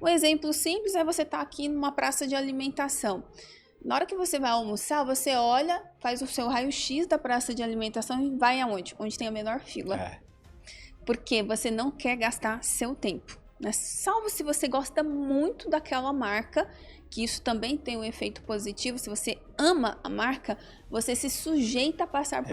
Um exemplo simples é você estar aqui numa praça de alimentação. Na hora que você vai almoçar, você olha, faz o seu raio-x da praça de alimentação e vai aonde? Onde tem a menor fila. Porque você não quer gastar seu tempo, né? Salvo se você gosta muito daquela marca, que isso também tem um efeito positivo. Se você ama a marca, você se sujeita a passar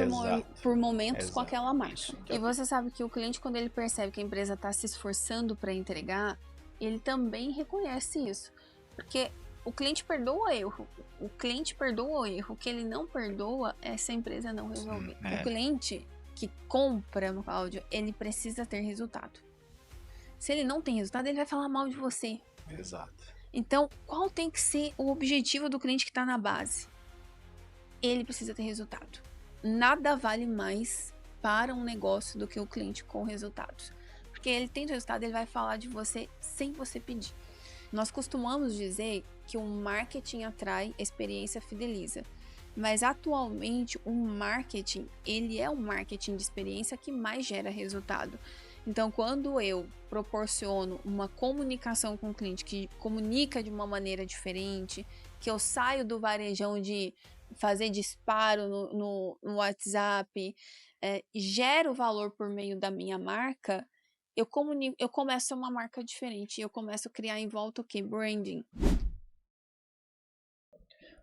por momentos com aquela marca. E você sabe que o cliente, quando ele percebe que a empresa está se esforçando para entregar, ele também reconhece isso. Porque o cliente perdoa o erro. O cliente perdoa o erro. O que ele não perdoa é se a empresa não resolver. O cliente que compra, Cláudio, ele precisa ter resultado. Se ele não tem resultado, ele vai falar mal de você. Exato. Então, qual tem que ser o objetivo do cliente que está na base? Ele precisa ter resultado. Nada vale mais para um negócio do que o cliente com resultados. Porque ele tendo resultado, ele vai falar de você sem você pedir. Nós costumamos dizer que o marketing atrai, a experiência fideliza. Mas atualmente o marketing, ele é um marketing de experiência que mais gera resultado. Então, quando eu proporciono uma comunicação com o cliente que comunica de uma maneira diferente, que eu saio do varejão de fazer disparo no WhatsApp, gero valor por meio da minha marca, eu começo a uma marca diferente, eu começo a criar em volta o quê? Branding.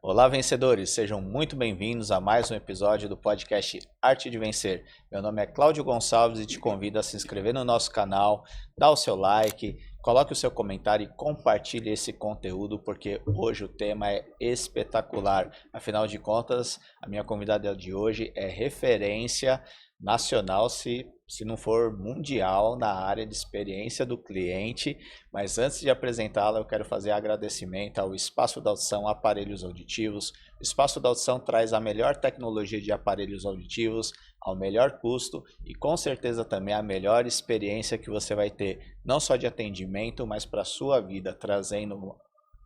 Olá, vencedores! Sejam muito bem-vindos a mais um episódio do podcast Arte de Vencer. Meu nome é Cláudio Gonçalves e te convido a se inscrever no nosso canal, dar o seu like, coloque o seu comentário e compartilhe esse conteúdo, porque hoje o tema é espetacular. Afinal de contas, a minha convidada de hoje é referência nacional, se não for mundial, na área de experiência do cliente. Mas antes de apresentá-la, eu quero fazer agradecimento ao Espaço da Audição Aparelhos Auditivos. O Espaço da Audição traz a melhor tecnologia de aparelhos auditivos ao melhor custo e com certeza também a melhor experiência que você vai ter, não só de atendimento, mas para a sua vida, trazendo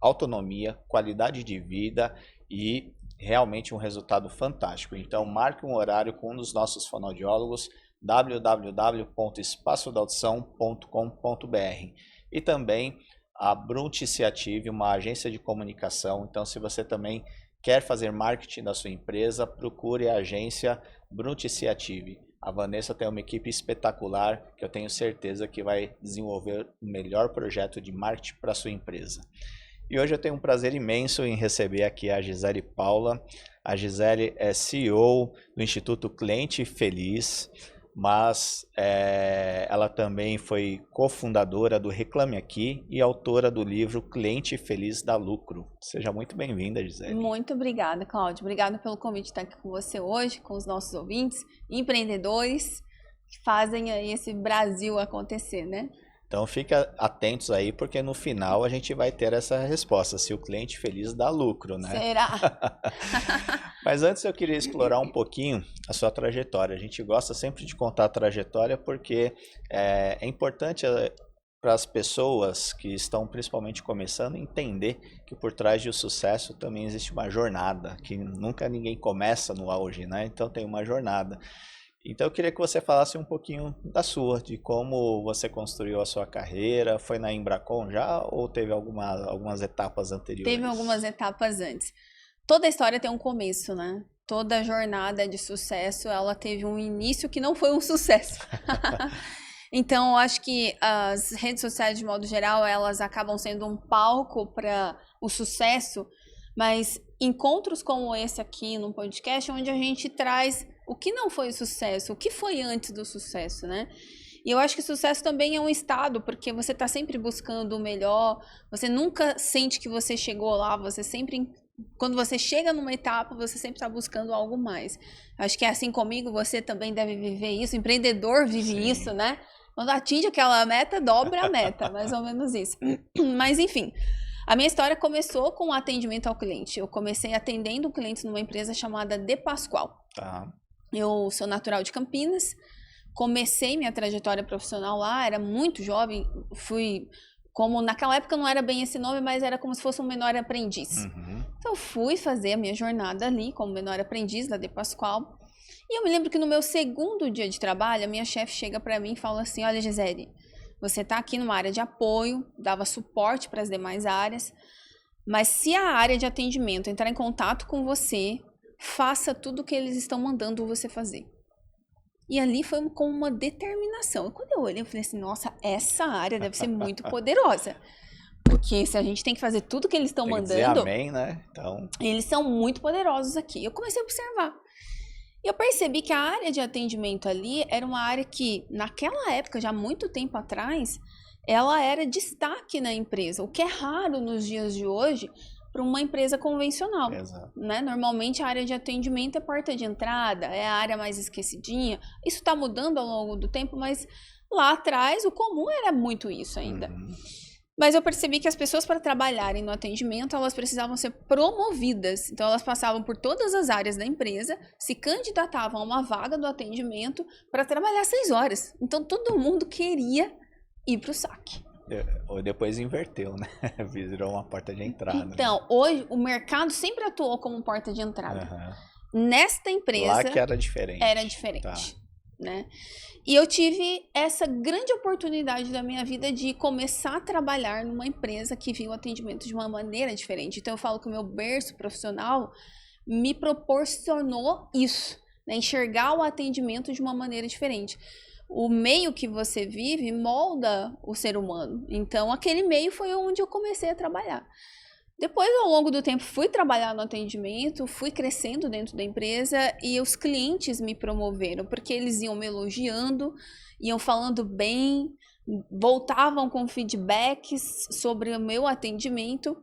autonomia, qualidade de vida e realmente um resultado fantástico. Então marque um horário com um dos nossos fonoaudiólogos, www.espaçodaudição.com.br, e também a Brunticiative, uma agência de comunicação. Então, se você também quer fazer marketing da sua empresa, procure a agência Brunticiative. A Vanessa tem uma equipe espetacular que eu tenho certeza que vai desenvolver o melhor projeto de marketing para a sua empresa. E hoje eu tenho um prazer imenso em receber aqui a Gisele Paula. A Gisele é CEO do Instituto Cliente Feliz, mas ela também foi cofundadora do Reclame Aqui e autora do livro Cliente Feliz dá Lucro. Seja muito bem-vinda, Gisele. Muito obrigada, Cláudio. Obrigada pelo convite de estar aqui com você hoje, com os nossos ouvintes, empreendedores que fazem aí esse Brasil acontecer, né? Então fica atentos aí, porque no final a gente vai ter essa resposta, se o cliente feliz dá lucro, né? Será? Mas antes eu queria explorar um pouquinho a sua trajetória. A gente gosta sempre de contar a trajetória porque é importante para as pessoas que estão principalmente começando entender que por trás do sucesso também existe uma jornada, que nunca ninguém começa no auge, né? Então tem uma jornada. Então eu queria que você falasse um pouquinho da sua, de como você construiu a sua carreira. Foi na Embracon já ou teve algumas etapas anteriores? Teve algumas etapas antes. Toda história tem um começo, né? Toda jornada de sucesso, ela teve um início que não foi um sucesso. Então, eu acho que as redes sociais, de modo geral, elas acabam sendo um palco para o sucesso, mas encontros como esse aqui no podcast, onde a gente traz o que não foi sucesso, o que foi antes do sucesso, né? E eu acho que sucesso também é um estado, porque você está sempre buscando o melhor, você nunca sente que você chegou lá, você sempre, quando você chega numa etapa, você sempre está buscando algo mais. Acho que é assim comigo, você também deve viver isso, o empreendedor vive Sim. isso, né? Quando atinge aquela meta, dobra a meta, mais ou menos isso. Mas enfim, a minha história começou com o atendimento ao cliente. Eu comecei atendendo clientes numa empresa chamada De Pascoal. Tá. Eu sou natural de Campinas, comecei minha trajetória profissional lá, era muito jovem, fui, como naquela época não era bem esse nome, mas era como se fosse um menor aprendiz. Uhum. Então eu fui fazer a minha jornada ali como menor aprendiz da De Pascoal, e eu me lembro que no meu segundo dia de trabalho, a minha chefe chega para mim e fala assim: olha, Gisele, Você está aqui numa área de apoio, dava suporte para as demais áreas, mas se a área de atendimento entrar em contato com você, faça tudo o que eles estão mandando você fazer. E ali foi com uma determinação. E quando eu olhei, eu falei assim, nossa, essa área deve ser muito poderosa. Porque se a gente tem que fazer tudo que eles estão mandando... amém, né? Então... Eles são muito poderosos aqui. Eu comecei a observar. E eu percebi que a área de atendimento ali era uma área que, naquela época, já há muito tempo atrás, ela era destaque na empresa. O que é raro nos dias de hoje para uma empresa convencional. Exato. Né? Normalmente a área de atendimento é porta de entrada, é a área mais esquecidinha. Isso está mudando ao longo do tempo, mas lá atrás o comum era muito isso ainda. Mas eu percebi que as pessoas, para trabalharem no atendimento, elas precisavam ser promovidas. Então elas passavam por todas as áreas da empresa, se candidatavam a uma vaga do atendimento para trabalhar 6 horas. Então todo mundo queria ir para o saque. Ou depois inverteu, né? Virou uma porta de entrada. Então, hoje o mercado sempre atuou como porta de entrada. Nesta empresa... Lá que era diferente. Era diferente, tá. Né? E eu tive essa grande oportunidade da minha vida de começar a trabalhar numa empresa que viu o atendimento de uma maneira diferente. Então eu falo que o meu berço profissional me proporcionou isso, né? Enxergar o atendimento de uma maneira diferente. O meio que você vive molda o ser humano. Então, aquele meio foi onde eu comecei a trabalhar. Depois, ao longo do tempo, fui trabalhar no atendimento, fui crescendo dentro da empresa e os clientes me promoveram, porque eles iam me elogiando, iam falando bem, voltavam com feedbacks sobre o meu atendimento.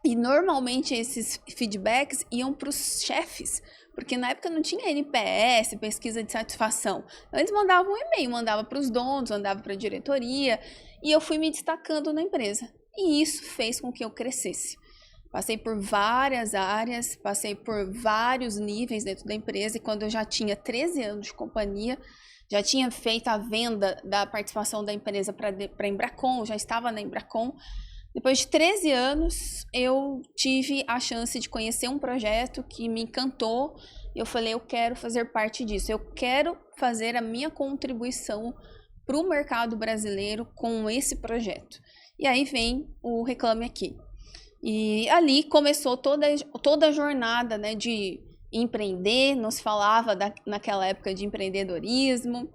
E, normalmente, esses feedbacks iam para os chefes, porque na época não tinha NPS, pesquisa de satisfação. Então, eles mandavam um e-mail, mandava para os donos, mandava para a diretoria, e eu fui me destacando na empresa. E isso fez com que eu crescesse. Passei por várias áreas, passei por vários níveis dentro da empresa, e quando eu já tinha 13 anos de companhia, já tinha feito a venda da participação da empresa para a Embracon, já estava na Embracon. Depois de 13 anos, eu tive a chance de conhecer um projeto que me encantou. Eu falei, eu quero fazer parte disso. Eu quero fazer a minha contribuição para o mercado brasileiro com esse projeto. E aí vem o Reclame Aqui. E ali começou toda a jornada, né, de empreender. Nos falava naquela época de empreendedorismo.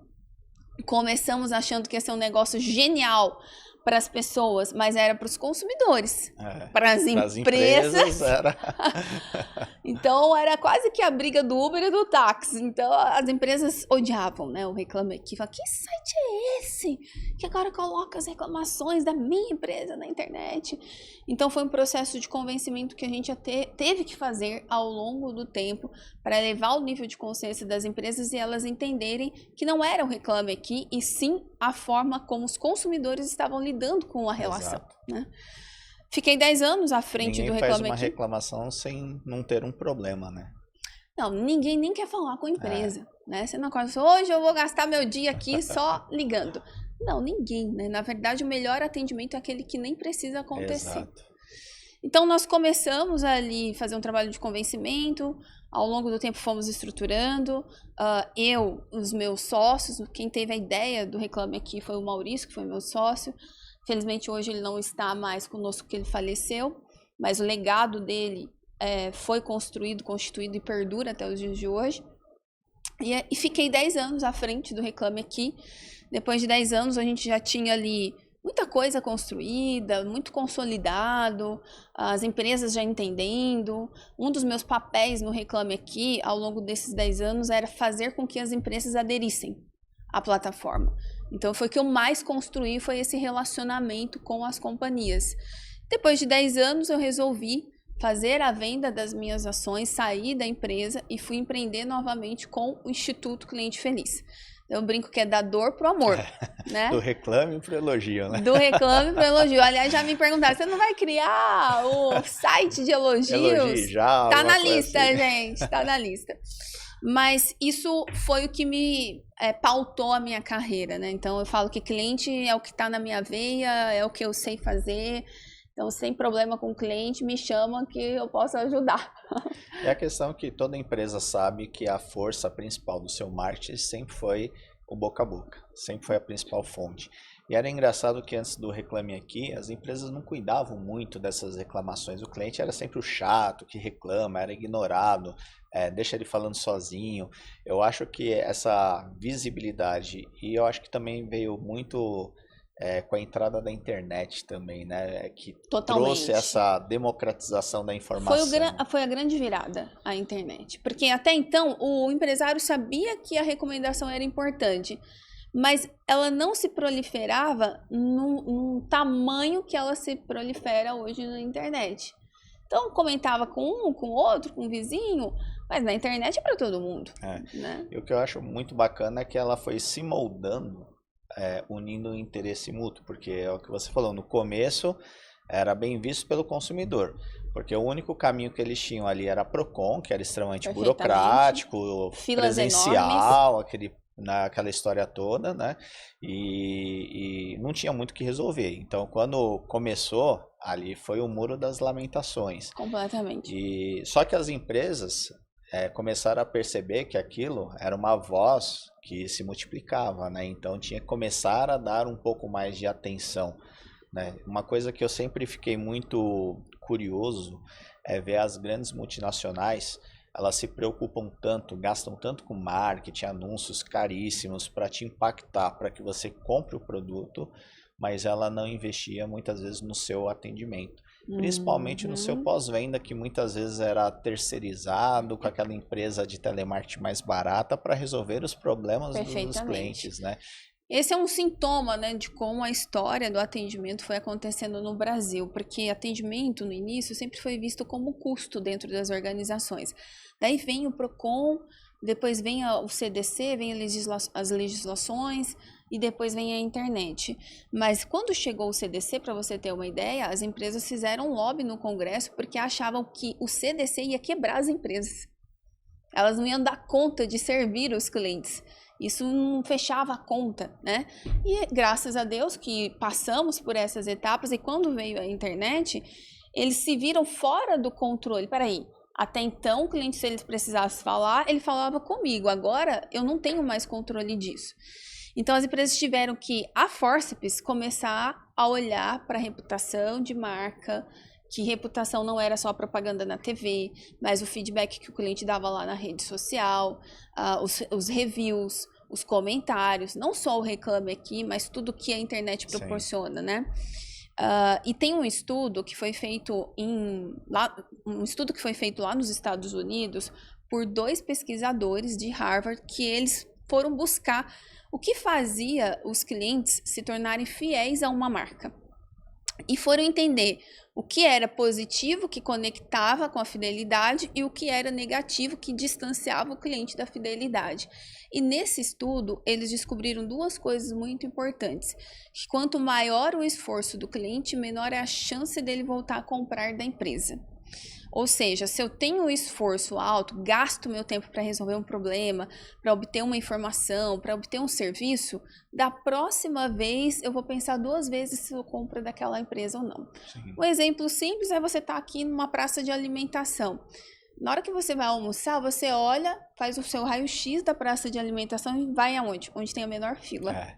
Começamos achando que ia ser um negócio genial para as pessoas, mas era para os consumidores, para as empresas era... Então era quase que a briga do Uber e do táxi. Então as empresas odiavam, né, o Reclame Aqui. Falavam, que site é esse que agora coloca as reclamações da minha empresa na internet? Então foi um processo de convencimento que a gente teve que fazer ao longo do tempo para elevar o nível de consciência das empresas e elas entenderem que não era o Reclame Aqui, e sim a forma como os consumidores estavam lidando com a relação. Né? Fiquei 10 anos à frente do Reclame Aqui. Ninguém faz uma reclamação sem não ter um problema, né? Não, ninguém nem quer falar com a empresa, né? Você não acorda, hoje eu vou gastar meu dia aqui só ligando. Não, ninguém, né? Na verdade, o melhor atendimento é aquele que nem precisa acontecer. Exato. Então, nós começamos ali a fazer um trabalho de convencimento. Ao longo do tempo fomos estruturando. Eu, os meus sócios, quem teve a ideia do Reclame Aqui foi o Maurício, que foi meu sócio. Felizmente hoje ele não está mais conosco, porque ele faleceu, mas o legado dele foi construído, constituído e perdura até os dias de hoje. E fiquei 10 anos à frente do Reclame Aqui. Depois de 10 anos a gente já tinha ali muita coisa construída, muito consolidado, as empresas já entendendo. Um dos meus papéis no Reclame Aqui, ao longo desses 10 anos, era fazer com que as empresas aderissem à plataforma. Então, foi o que eu mais construí, foi esse relacionamento com as companhias. Depois de 10 anos, eu resolvi fazer a venda das minhas ações, sair da empresa e fui empreender novamente com o Instituto Cliente Feliz. Eu brinco que é da dor pro amor, né? Do reclame pro elogio, né? Do reclame pro elogio. Aliás, já me perguntaram, você não vai criar o site de elogios? Elogio já. Tá na lista, assim. Gente, tá na lista. Mas isso foi o que me pautou a minha carreira, né? Então, eu falo que cliente é o que tá na minha veia, é o que eu sei fazer. Então, sem problema com o cliente, me chama que eu posso ajudar. É a questão que toda empresa sabe que a força principal do seu marketing sempre foi o boca a boca. Sempre foi a principal fonte. E era engraçado que antes do Reclame Aqui, as empresas não cuidavam muito dessas reclamações. O cliente era sempre o chato, que reclama, era ignorado, deixa ele falando sozinho. Eu acho que essa visibilidade, e eu acho que também veio muito com a entrada da internet também, né? Que trouxe Totalmente. essa democratização da informação. Foi a grande virada, a internet. Porque até então, o empresário sabia que a recomendação era importante, mas ela não se proliferava num tamanho que ela se prolifera hoje na internet. Então, comentava com um, com outro, com um vizinho, mas na internet é para todo mundo. Né? E o que eu acho muito bacana é que ela foi se moldando, unindo o interesse mútuo, porque é o que você falou, no começo era bem visto pelo consumidor, porque o único caminho que eles tinham ali era Procon, que era extremamente burocrático, filas presencial, naquela história toda, né? E não tinha muito o que resolver. Então, quando começou, ali foi o Muro das Lamentações. Completamente. Só que as empresas começaram a perceber que aquilo era uma voz que se multiplicava, né? Então tinha que começar a dar um pouco mais de atenção, né? Uma coisa que eu sempre fiquei muito curioso é ver as grandes multinacionais, elas se preocupam tanto, gastam tanto com marketing, anúncios caríssimos para te impactar, para que você compre o produto, mas ela não investia muitas vezes no seu atendimento. Principalmente no seu pós-venda, que muitas vezes era terceirizado com aquela empresa de telemarketing mais barata para resolver os problemas dos clientes, né? Esse é um sintoma, né, de como a história do atendimento foi acontecendo no Brasil, porque atendimento no início sempre foi visto como custo dentro das organizações. Daí vem o Procon, depois vem o CDC, vem as legislações e depois vem a internet. Mas quando chegou o CDC, para você ter uma ideia, as empresas fizeram lobby no Congresso porque achavam que o CDC ia quebrar as empresas. Elas não iam dar conta de servir os clientes. Isso não fechava a conta, né? E graças a Deus que passamos por essas etapas, e quando veio a internet, eles se viram fora do controle. Peraí, até então o cliente, se ele precisasse falar, ele falava comigo. Agora eu não tenho mais controle disso. Então as empresas tiveram que, a forceps, começar a olhar para a reputação de marca, que reputação não era só propaganda na TV, mas o feedback que o cliente dava lá na rede social, os reviews, os comentários, não só o Reclame Aqui, mas tudo que a internet proporciona, né? E tem um estudo que foi feito lá nos Estados Unidos por 2 pesquisadores de Harvard, que eles foram buscar o que fazia os clientes se tornarem fiéis a uma marca. E foram entender o que era positivo, que conectava com a fidelidade, e o que era negativo, que distanciava o cliente da fidelidade. E nesse estudo, eles descobriram 2 coisas muito importantes. Que quanto maior o esforço do cliente, menor é a chance dele voltar a comprar da empresa. Ou seja, se eu tenho um esforço alto, gasto meu tempo para resolver um problema, para obter uma informação, para obter um serviço, da próxima vez eu vou pensar 2 vezes se eu compro daquela empresa ou não. Sim. Um exemplo simples é você estar aqui numa praça de alimentação. Na hora que você vai almoçar, você olha, faz o seu raio-x da praça de alimentação e vai aonde? Onde tem a menor fila.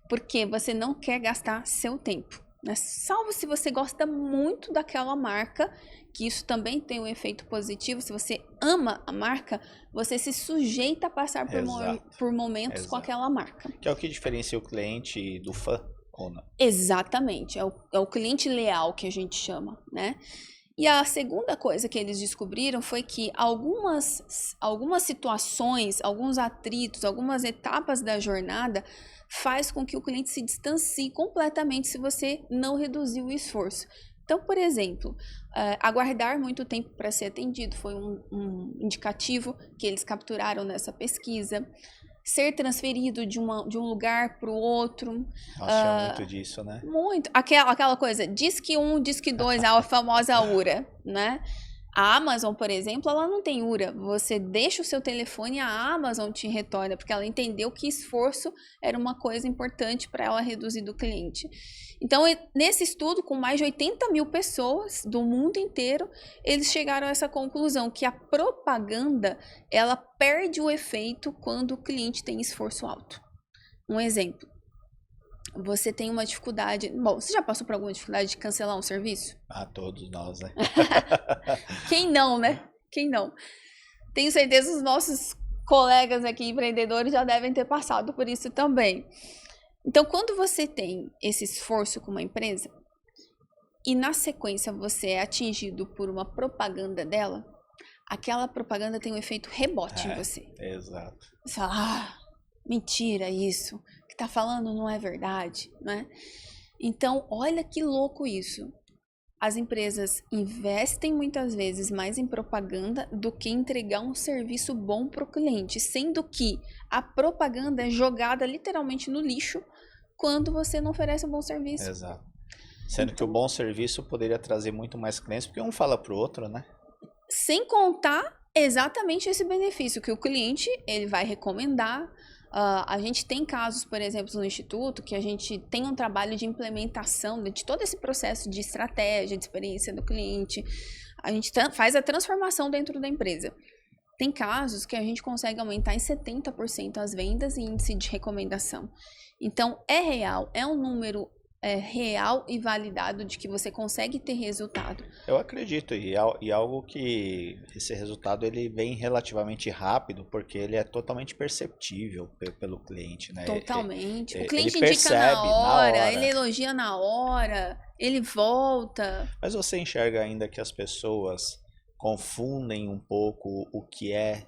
Porque você não quer gastar seu tempo. Salvo se você gosta muito daquela marca, que isso também tem um efeito positivo. Se você ama a marca, você se sujeita a passar por momentos com aquela marca. Que é o que diferencia o cliente do fã, ou não? Exatamente, é o cliente leal que a gente chama, né? E a segunda coisa que eles descobriram foi que algumas situações, alguns atritos, algumas etapas da jornada faz com que o cliente se distancie completamente se você não reduzir o esforço. Então, por exemplo, aguardar muito tempo para ser atendido foi um indicativo que eles capturaram nessa pesquisa. Ser transferido de um lugar para o outro. Nossa, tinha muito disso, né? Muito. Aquela coisa, disque 1, disque 2, a famosa URA, né? A Amazon, por exemplo, ela não tem URA. Você deixa o seu telefone e a Amazon te retorna, porque ela entendeu que esforço era uma coisa importante para ela reduzir do cliente. Então, nesse estudo, com mais de 80 mil pessoas do mundo inteiro, eles chegaram a essa conclusão, que a propaganda, ela perde o efeito quando o cliente tem esforço alto. Um exemplo. você tem uma dificuldade. Bom, você já passou por alguma dificuldade de cancelar um serviço? Ah, todos nós, né? Quem não, né? Quem não? Tenho certeza que os nossos colegas aqui, empreendedores, já devem ter passado por isso também. Então, quando você tem esse esforço com uma empresa e na sequência você é atingido por uma propaganda dela, aquela propaganda tem um efeito rebote em você. Exato. Você fala, ah, mentira isso, o que tá falando não é verdade, né? Então, olha que louco isso. As empresas investem muitas vezes mais em propaganda do que entregar um serviço bom para o cliente, sendo que a propaganda é jogada literalmente no lixo quando você não oferece um bom serviço. Exato. Sendo que o bom serviço poderia trazer muito mais clientes, porque um fala pro outro, né? Sem contar exatamente esse benefício que o cliente ele vai recomendar. A gente tem casos, por exemplo, no Instituto, que a gente tem um trabalho de implementação de todo esse processo de estratégia, de experiência do cliente. A gente faz a transformação dentro da empresa. Tem casos que a gente consegue aumentar em 70% as vendas e índice de recomendação. Então, é real, é um número real e validado de que você consegue ter resultado. Eu acredito, e algo que esse resultado ele vem relativamente rápido, porque ele é totalmente perceptível pelo cliente, né? Totalmente. O cliente indica percebe na hora, hora, ele elogia na hora, ele volta. Mas você enxerga ainda que as pessoas confundem um pouco o que é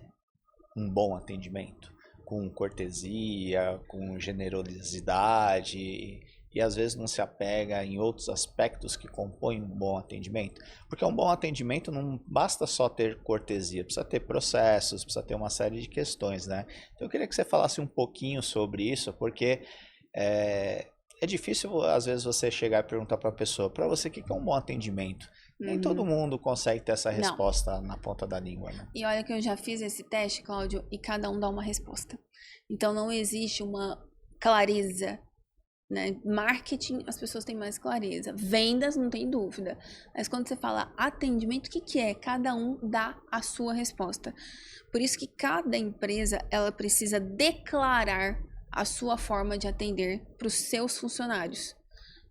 um bom atendimento, com cortesia, com generosidade, e às vezes não se apega em outros aspectos que compõem um bom atendimento. Porque um bom atendimento não basta só ter cortesia, precisa ter processos, precisa ter uma série de questões, né? Então eu queria que você falasse um pouquinho sobre isso, porque é difícil às vezes você chegar e perguntar para a pessoa, para você o que é um bom atendimento? Nem todo mundo consegue ter essa resposta na ponta da língua, né? E olha que eu já fiz esse teste, Cláudio, e cada um dá uma resposta. Então não existe uma clareza, né? Marketing, as pessoas têm mais clareza. Vendas, não tem dúvida. Mas quando você fala atendimento, o que é? Cada um dá a sua resposta. Por isso que cada empresa, ela precisa declarar a sua forma de atender para os seus funcionários.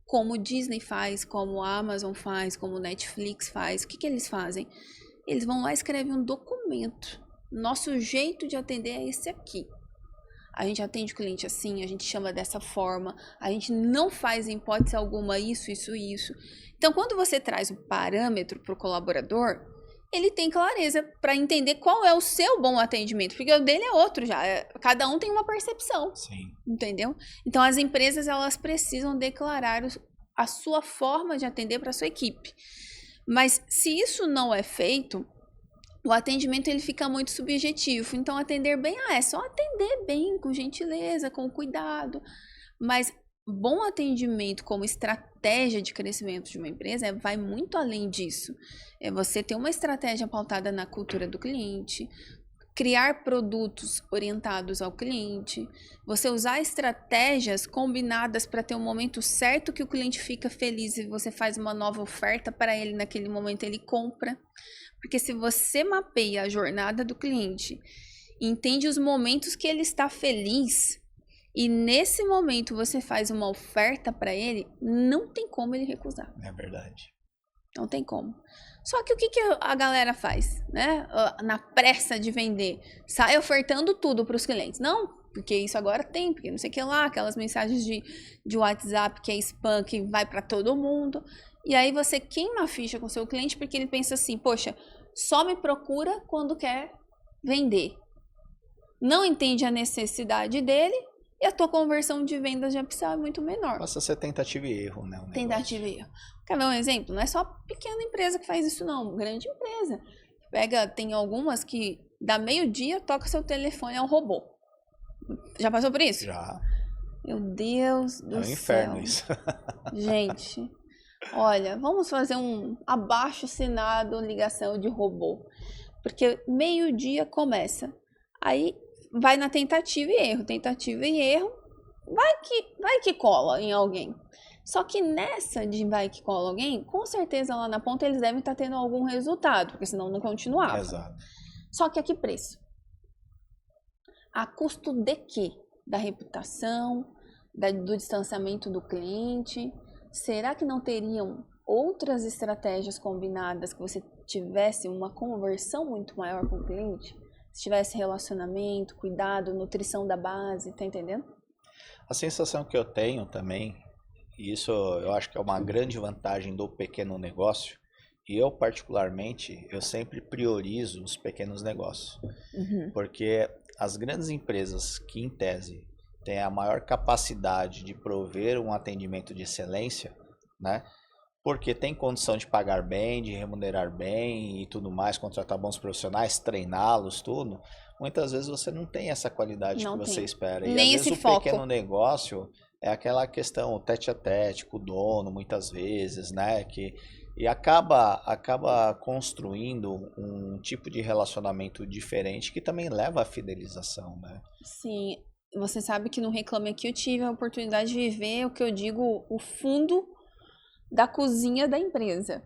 Como o Disney faz, como a Amazon faz, como o Netflix faz. O que eles fazem? Eles vão lá e escrevem um documento. Nosso jeito de atender é esse aqui. A gente atende o cliente assim, a gente chama dessa forma, a gente não faz em hipótese alguma isso. Então, quando você traz o parâmetro para o colaborador, ele tem clareza para entender qual é o seu bom atendimento, porque o dele é outro já, cada um tem uma percepção. Sim. Entendeu? Então, as empresas, elas precisam declarar a sua forma de atender para a sua equipe. Mas, se isso não é feito, o atendimento ele fica muito subjetivo. Então, atender bem, é só atender bem, com gentileza, com cuidado. Mas bom atendimento como estratégia de crescimento de uma empresa vai muito além disso. É você ter uma estratégia pautada na cultura do cliente, criar produtos orientados ao cliente, você usar estratégias combinadas para ter um momento certo que o cliente fica feliz e você faz uma nova oferta para ele naquele momento, ele compra. Porque se você mapeia a jornada do cliente, entende os momentos que ele está feliz e nesse momento você faz uma oferta para ele, não tem como ele recusar. É verdade. Não tem como. Só que o que a galera faz, né? Na pressa de vender, sai ofertando tudo para os clientes. Não, porque isso agora tem, porque não sei o que lá, aquelas mensagens de WhatsApp que é spam, que vai para todo mundo. E aí você queima a ficha com o seu cliente porque ele pensa assim, poxa, só me procura quando quer vender. Não entende a necessidade dele e a tua conversão de vendas de upsell é muito menor. Passa a ser tentativa e erro, né? Tentativa e erro. Quer ver um exemplo? Não é só pequena empresa que faz isso, não. Grande empresa. Tem algumas que dá meio-dia, toca seu telefone, é um robô. Já passou por isso? Já. Meu Deus do céu. É um inferno isso. Gente, olha, vamos fazer um abaixo-assinado ligação de robô. Porque meio-dia começa. Aí vai na tentativa e erro. Vai que cola em alguém. Só que nessa de vai que cola alguém, com certeza lá na ponta eles devem estar tendo algum resultado, porque senão não continuava. Exato. Só que a que preço? A custo de quê? Da reputação, do distanciamento do cliente? Será que não teriam outras estratégias combinadas que você tivesse uma conversão muito maior com o cliente? Se tivesse relacionamento, cuidado, nutrição da base, tá entendendo? A sensação que eu tenho também, e isso eu acho que é uma grande vantagem do pequeno negócio, e eu particularmente, eu sempre priorizo os pequenos negócios. Porque as grandes empresas que em tese têm a maior capacidade de prover um atendimento de excelência, né? Porque tem condição de pagar bem, de remunerar bem e tudo mais, contratar bons profissionais, treiná-los, tudo. Muitas vezes você não tem essa qualidade Não que você tem. espera. E Nem às vezes esse o foco. pequeno negócio é aquela questão, o tete a tete com o dono, muitas vezes, né? E acaba construindo um tipo de relacionamento diferente que também leva à fidelização, né? Sim, você sabe que no Reclame Aqui eu tive a oportunidade de viver o que eu digo, o fundo da cozinha da empresa.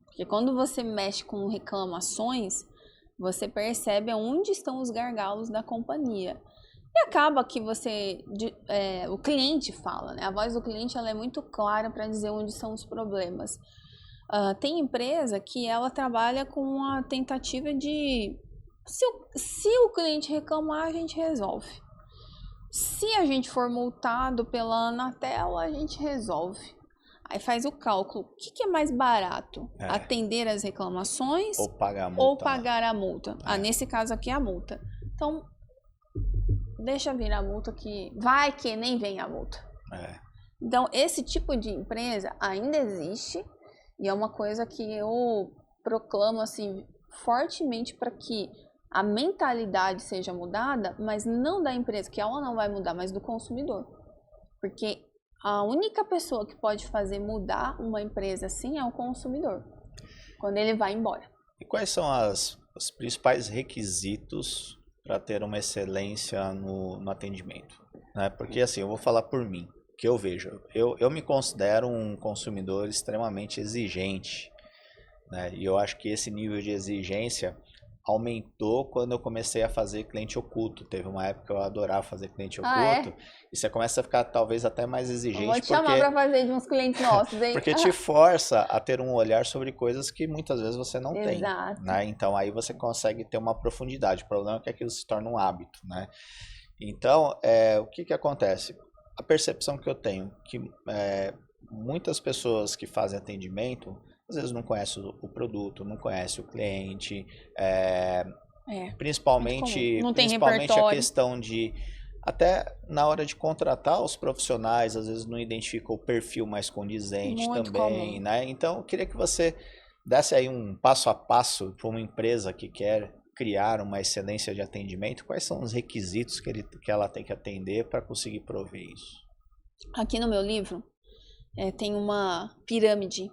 Porque quando você mexe com reclamações, você percebe onde estão os gargalos da companhia. E acaba que o cliente fala, né? A voz do cliente ela é muito clara para dizer onde são os problemas. Tem empresa que ela trabalha com a tentativa de se o cliente reclamar, a gente resolve. Se a gente for multado pela Anatel, a gente resolve. Aí faz o cálculo. O que é mais barato? Atender as reclamações Ou pagar a multa. ou pagar a multa? Nesse caso aqui é a multa. Então, deixa vir a multa que vai que nem vem a multa. Então, esse tipo de empresa ainda existe e é uma coisa que eu proclamo assim fortemente para que a mentalidade seja mudada, mas não da empresa, que ela não vai mudar, mas do consumidor. Porque a única pessoa que pode fazer mudar uma empresa assim é o consumidor, quando ele vai embora. E quais são os principais requisitos para ter uma excelência no atendimento? Né? Porque assim, eu vou falar por mim, que eu vejo. Eu me considero um consumidor extremamente exigente, né? E eu acho que esse nível de exigência aumentou quando eu comecei a fazer cliente oculto. Teve uma época que eu adorava fazer cliente oculto. E você começa a ficar talvez até mais exigente. Eu vou te chamar para fazer de uns clientes nossos, hein? Porque te força a ter um olhar sobre coisas que muitas vezes você não tem. Né? Então aí você consegue ter uma profundidade. O problema é que aquilo se torna um hábito. Né? Então, o que acontece? A percepção que eu tenho que muitas pessoas que fazem atendimento às vezes não conhece o produto, não conhece o cliente, principalmente a questão de, até na hora de contratar os profissionais, às vezes não identifica o perfil mais condizente muito também, comum. Né? Então eu queria que você desse aí um passo a passo para uma empresa que quer criar uma excelência de atendimento, quais são os requisitos que ela tem que atender para conseguir prover isso? Aqui no meu livro tem uma pirâmide,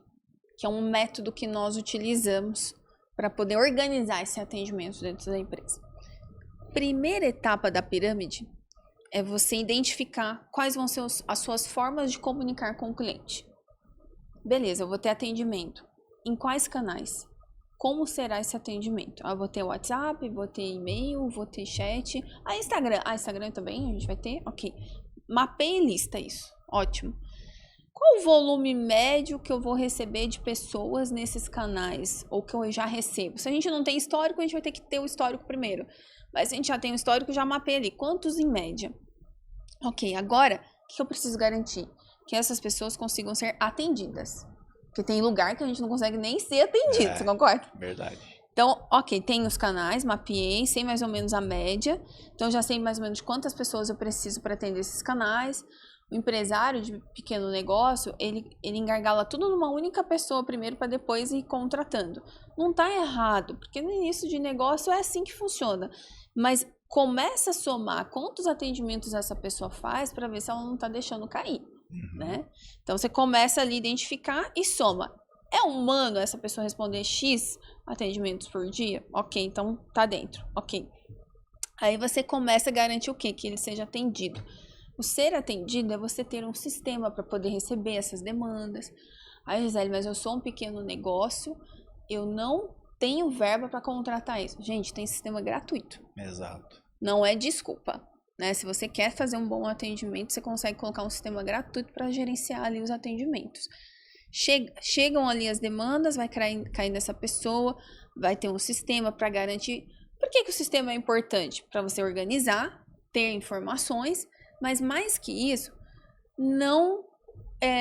que é um método que nós utilizamos para poder organizar esse atendimento dentro da empresa. Primeira etapa da pirâmide é você identificar quais vão ser as suas formas de comunicar com o cliente. Beleza, eu vou ter atendimento. Em quais canais? Como será esse atendimento? Eu vou ter WhatsApp, vou ter e-mail, vou ter chat. Instagram também a gente vai ter? Ok. Mapeie e lista isso. Ótimo. Qual o volume médio que eu vou receber de pessoas nesses canais? Ou que eu já recebo? Se a gente não tem histórico, a gente vai ter que ter o histórico primeiro. Mas se a gente já tem o histórico, já mapeia ali. Quantos em média? Ok, agora, o que eu preciso garantir? Que essas pessoas consigam ser atendidas. Porque tem lugar que a gente não consegue nem ser atendido, você concorda? Verdade. Então, ok, tem os canais, mapeei, sei mais ou menos a média. Então, já sei mais ou menos quantas pessoas eu preciso para atender esses canais. O empresário de pequeno negócio, ele engargala tudo numa única pessoa primeiro para depois ir contratando. Não está errado, porque no início de negócio é assim que funciona. Mas começa a somar quantos atendimentos essa pessoa faz para ver se ela não está deixando cair. Né? Então, você começa ali a identificar e soma. É humano essa pessoa responder X atendimentos por dia? Ok, então tá dentro. Ok. Aí você começa a garantir o quê? Que ele seja atendido. O ser atendido é você ter um sistema para poder receber essas demandas. Aí, Gisele, mas eu sou um pequeno negócio, eu não tenho verba para contratar isso. Gente, tem sistema gratuito. Exato. Não é desculpa. né? Se você quer fazer um bom atendimento, você consegue colocar um sistema gratuito para gerenciar ali os atendimentos. Chegam ali as demandas, vai cair nessa pessoa, vai ter um sistema para garantir. Por que o sistema é importante? Para você organizar, ter informações, mas mais que isso,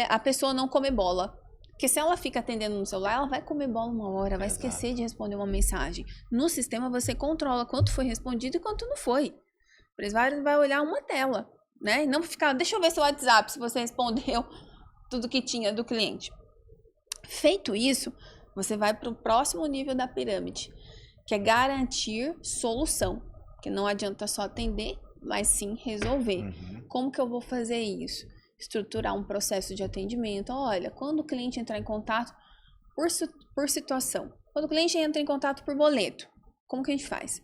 a pessoa não comer bola. Porque se ela fica atendendo no celular, ela vai comer bola uma hora, vai esquecer de responder uma mensagem. No sistema você controla quanto foi respondido e quanto não foi. O empresário vai olhar uma tela, né? E não ficar, deixa eu ver seu WhatsApp, se você respondeu tudo que tinha do cliente. Feito isso, você vai para o próximo nível da pirâmide, que é garantir solução. Que não adianta só atender, mas sim resolver. Como que eu vou fazer isso? Estruturar um processo de atendimento. Olha, quando o cliente entrar em contato por situação. Quando o cliente entra em contato por boleto, como que a gente faz?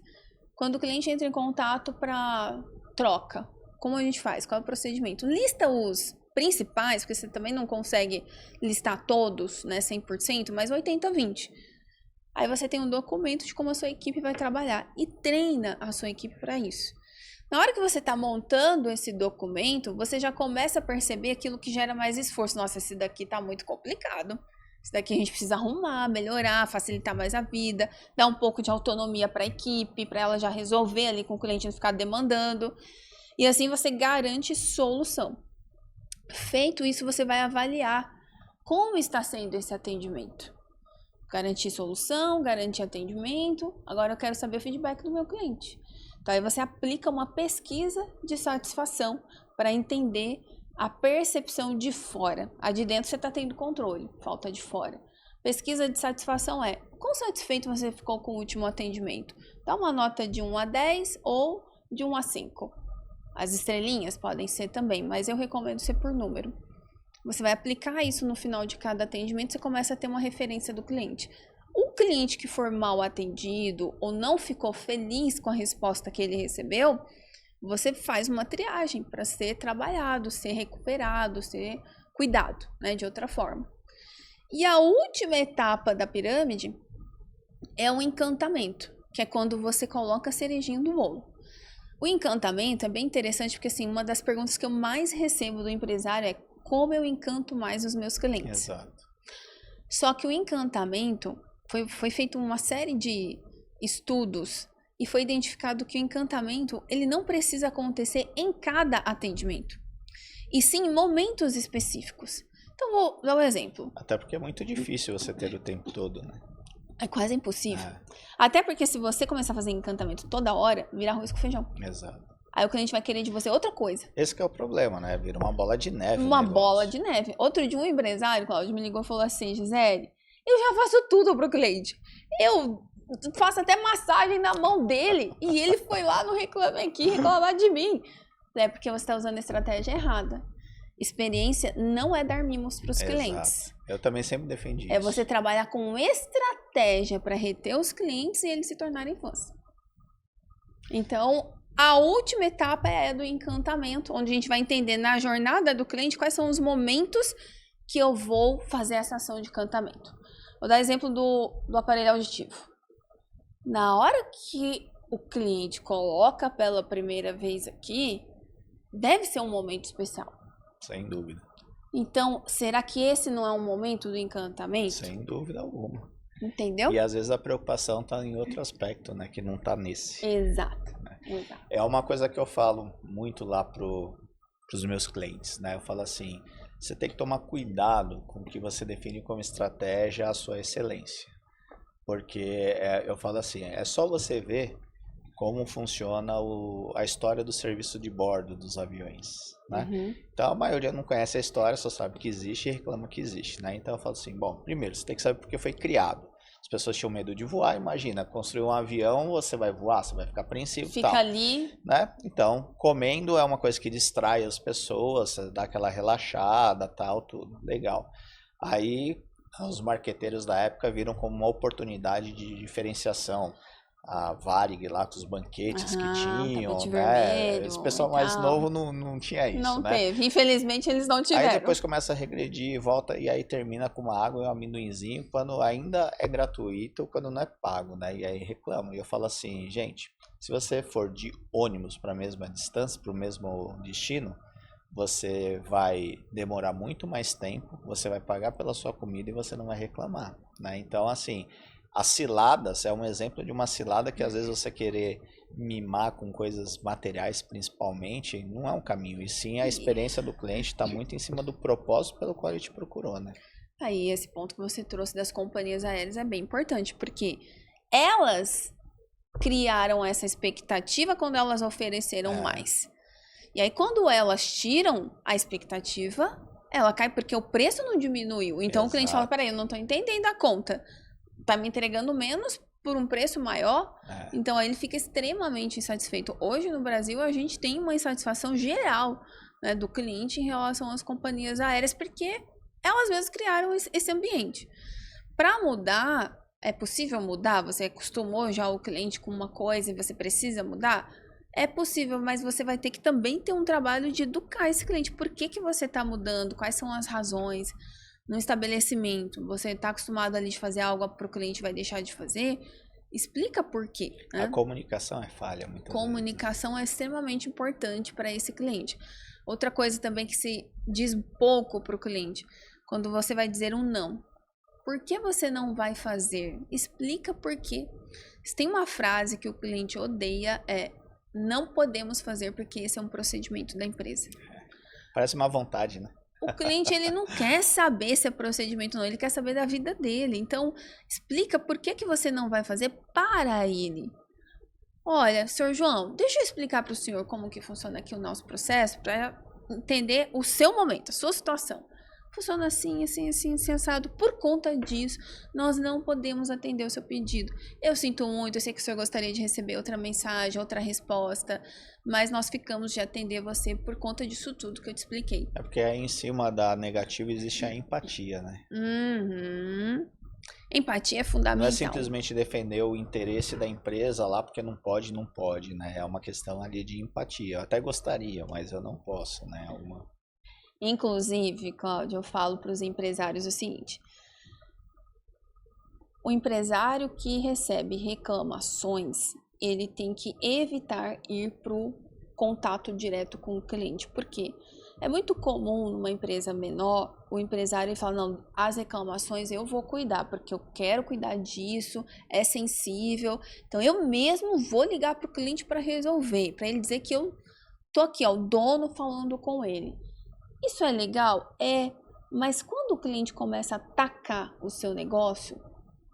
Quando o cliente entra em contato para troca, como a gente faz? Qual é o procedimento? Lista os principais, porque você também não consegue listar todos, né, 100%, mas 80-20. Aí você tem um documento de como a sua equipe vai trabalhar e treina a sua equipe para isso. Na hora que você está montando esse documento, você já começa a perceber aquilo que gera mais esforço. Nossa, esse daqui está muito complicado. Esse daqui a gente precisa arrumar, melhorar, facilitar mais a vida, dar um pouco de autonomia para a equipe, para ela já resolver ali com o cliente não ficar demandando. E assim você garante solução. Feito isso, você vai avaliar como está sendo esse atendimento. Garantir solução, garantir atendimento. Agora eu quero saber o feedback do meu cliente. Então aí você aplica uma pesquisa de satisfação para entender a percepção de fora. A de dentro você está tendo controle, falta de fora. Pesquisa de satisfação é: quão satisfeito você ficou com o último atendimento? Dá uma nota de 1 a 10 ou de 1 a 5. As estrelinhas podem ser também, mas eu recomendo ser por número. Você vai aplicar isso no final de cada atendimento, você começa a ter uma referência do cliente. O cliente que for mal atendido ou não ficou feliz com a resposta que ele recebeu, você faz uma triagem para ser trabalhado, ser recuperado, ser cuidado, né, de outra forma. E a última etapa da pirâmide é o encantamento, que é quando você coloca a cerejinha do bolo. O encantamento é bem interessante porque, assim, uma das perguntas que eu mais recebo do empresário é: como eu encanto mais os meus clientes? Exato. Só que o encantamento, foi feita uma série de estudos e foi identificado que o encantamento, ele não precisa acontecer em cada atendimento, e sim em momentos específicos. Então, vou dar um exemplo. Até porque é muito difícil você ter o tempo todo, né? É quase impossível. Até porque se você começar a fazer encantamento toda hora, vira arroz com feijão. Exato. Aí o cliente vai querer de você outra coisa. Esse que é o problema, né? Vira uma bola de neve. Uma bola de neve. Outro dia um empresário, Cláudio, me ligou e falou assim: Gisele, eu já faço tudo pro cliente. Eu faço até massagem na mão dele. E ele foi lá no Reclame Aqui reclamar de mim. É porque você está usando a estratégia errada. Experiência não é dar mimos para os clientes. Eu também sempre defendi isso. É você trabalhar com estratégia para reter os clientes e eles se tornarem fãs. Então, a última etapa é a do encantamento, onde a gente vai entender na jornada do cliente quais são os momentos que eu vou fazer essa ação de encantamento. Vou dar exemplo do aparelho auditivo. Na hora que o cliente coloca pela primeira vez aqui, deve ser um momento especial. Sem dúvida. Então, será que esse não é um momento do encantamento? Sem dúvida alguma. Entendeu? E às vezes a preocupação está em outro aspecto, né? Que não está nesse. Exato. Né? Exato. É uma coisa que eu falo muito lá pros meus clientes, né? Eu falo assim: você tem que tomar cuidado com o que você define como estratégia a sua excelência. Porque eu falo assim, é só você ver como funciona a história do serviço de bordo dos aviões, né? Uhum. Então a maioria não conhece a história, só sabe que existe e reclama que existe, né? Então eu falo assim, bom, primeiro você tem que saber porque foi criado. As pessoas tinham medo de voar, imagina, construir um avião, você vai voar, você vai ficar apreensivo, Fica tal, ali, né? Então, comendo é uma coisa que distrai as pessoas, dá aquela relaxada, tal, tudo, legal. Aí os marqueteiros da época viram como uma oportunidade de diferenciação. A Varig lá com os banquetes que tinham, tapete né? vermelho Esse pessoal e mais tal. novo não tinha isso, Não né? teve. Infelizmente, eles não tiveram. Aí depois começa a regredir, volta e aí termina com uma água e um amendoinzinho quando ainda é gratuito ou quando não é pago, né? E aí reclamam. E eu falo assim, gente, Se você for de ônibus para a mesma distância, para o mesmo destino, você vai demorar muito mais tempo, você vai pagar pela sua comida e você não vai reclamar, né? Então, assim, as ciladas é um exemplo de uma cilada que às vezes você querer mimar com coisas materiais, principalmente, não é um caminho. E sim, a experiência do cliente está muito em cima do propósito pelo qual ele te procurou, né? Aí, esse ponto que você trouxe das companhias aéreas é bem importante, porque elas criaram essa expectativa quando elas ofereceram mais. E aí, quando elas tiram a expectativa, ela cai porque o preço não diminuiu. Então, o cliente fala, peraí, eu não estou entendendo a conta. Tá me entregando menos por um preço maior. Então, aí ele fica extremamente insatisfeito. Hoje, no Brasil, a gente tem uma insatisfação geral, né, do cliente em relação às companhias aéreas, porque elas mesmas criaram esse ambiente. Para mudar, é possível mudar? Você acostumou já o cliente com uma coisa e você precisa mudar? É possível, mas você vai ter que também ter um trabalho de educar esse cliente. Por que que você está mudando? Quais são as razões? No estabelecimento, você está acostumado ali de fazer algo para o cliente vai deixar de fazer? Explica por quê. Né? A comunicação é falha muitas Comunicação vezes. É extremamente importante para esse cliente. Outra coisa também que se diz pouco para o cliente, quando você vai dizer um não. Por que você não vai fazer? Explica por quê. Se tem uma frase que o cliente odeia, é não podemos fazer porque esse é um procedimento da empresa. Parece uma vontade, né? O cliente, ele não quer saber se é procedimento ou não, ele quer saber da vida dele. Então, explica por que você não vai fazer para ele. Olha, senhor João, deixa eu explicar para o senhor como que funciona aqui o nosso processo, para entender o seu momento, a sua situação. Funciona assim, assim, assim, assado. Por conta disso, nós não podemos atender o seu pedido. Eu sinto muito, eu sei que o senhor gostaria de receber outra mensagem, outra resposta, mas nós ficamos de atender você por conta disso tudo que eu te expliquei. É porque aí em cima da negativa existe a empatia, né? Empatia é fundamental. Não é simplesmente defender o interesse da empresa lá porque não pode, né? É uma questão ali de empatia. Eu até gostaria, mas eu não posso, né? Inclusive, Cláudia, eu falo para os empresários o seguinte: o empresário que recebe reclamações, ele tem que evitar ir para o contato direto com o cliente. Por quê? É muito comum numa empresa menor, o empresário fala, não, as reclamações eu vou cuidar, porque eu quero cuidar disso, é sensível, então eu mesmo vou ligar para o cliente para resolver, para ele dizer que eu tô aqui, ó, o dono falando com ele. Isso é legal? É, mas quando o cliente começa a atacar o seu negócio,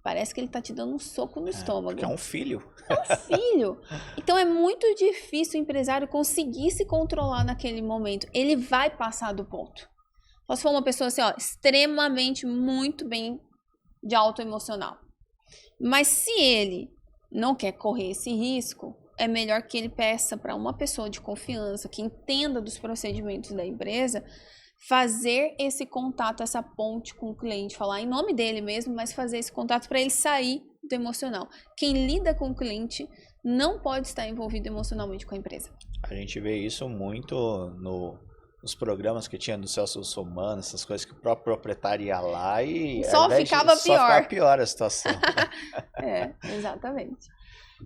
parece que ele tá te dando um soco no estômago. Porque é um filho. É um filho. Então é muito difícil o empresário conseguir se controlar naquele momento. Ele vai passar do ponto. Só se for uma pessoa assim, ó, extremamente muito bem de autoemocional. Mas se ele não quer correr esse risco, é melhor que ele peça para uma pessoa de confiança, que entenda dos procedimentos da empresa, fazer esse contato, essa ponte com o cliente, falar em nome dele mesmo, mas fazer esse contato para ele sair do emocional. Quem lida com o cliente não pode estar envolvido emocionalmente com a empresa. A gente vê isso muito nos programas que tinha do Celso Russomano, essas coisas que o próprio proprietário ia lá e só ficava pior. Só ficava pior a situação. É, exatamente.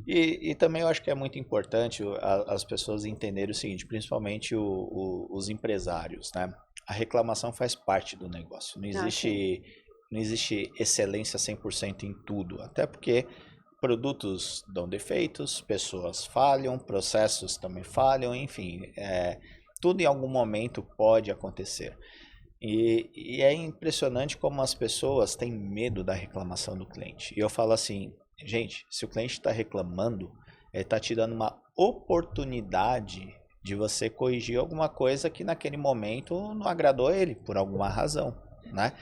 E também eu acho que é muito importante as pessoas entenderem o seguinte, principalmente os empresários, né? A reclamação faz parte do negócio. Não existe excelência 100% em tudo. Até porque produtos dão defeitos, pessoas falham, processos também falham, enfim. Tudo em algum momento pode acontecer. E é impressionante como as pessoas têm medo da reclamação do cliente. E eu falo assim, gente, se o cliente está reclamando, ele está te dando uma oportunidade de você corrigir alguma coisa que naquele momento não agradou ele, por alguma razão, né?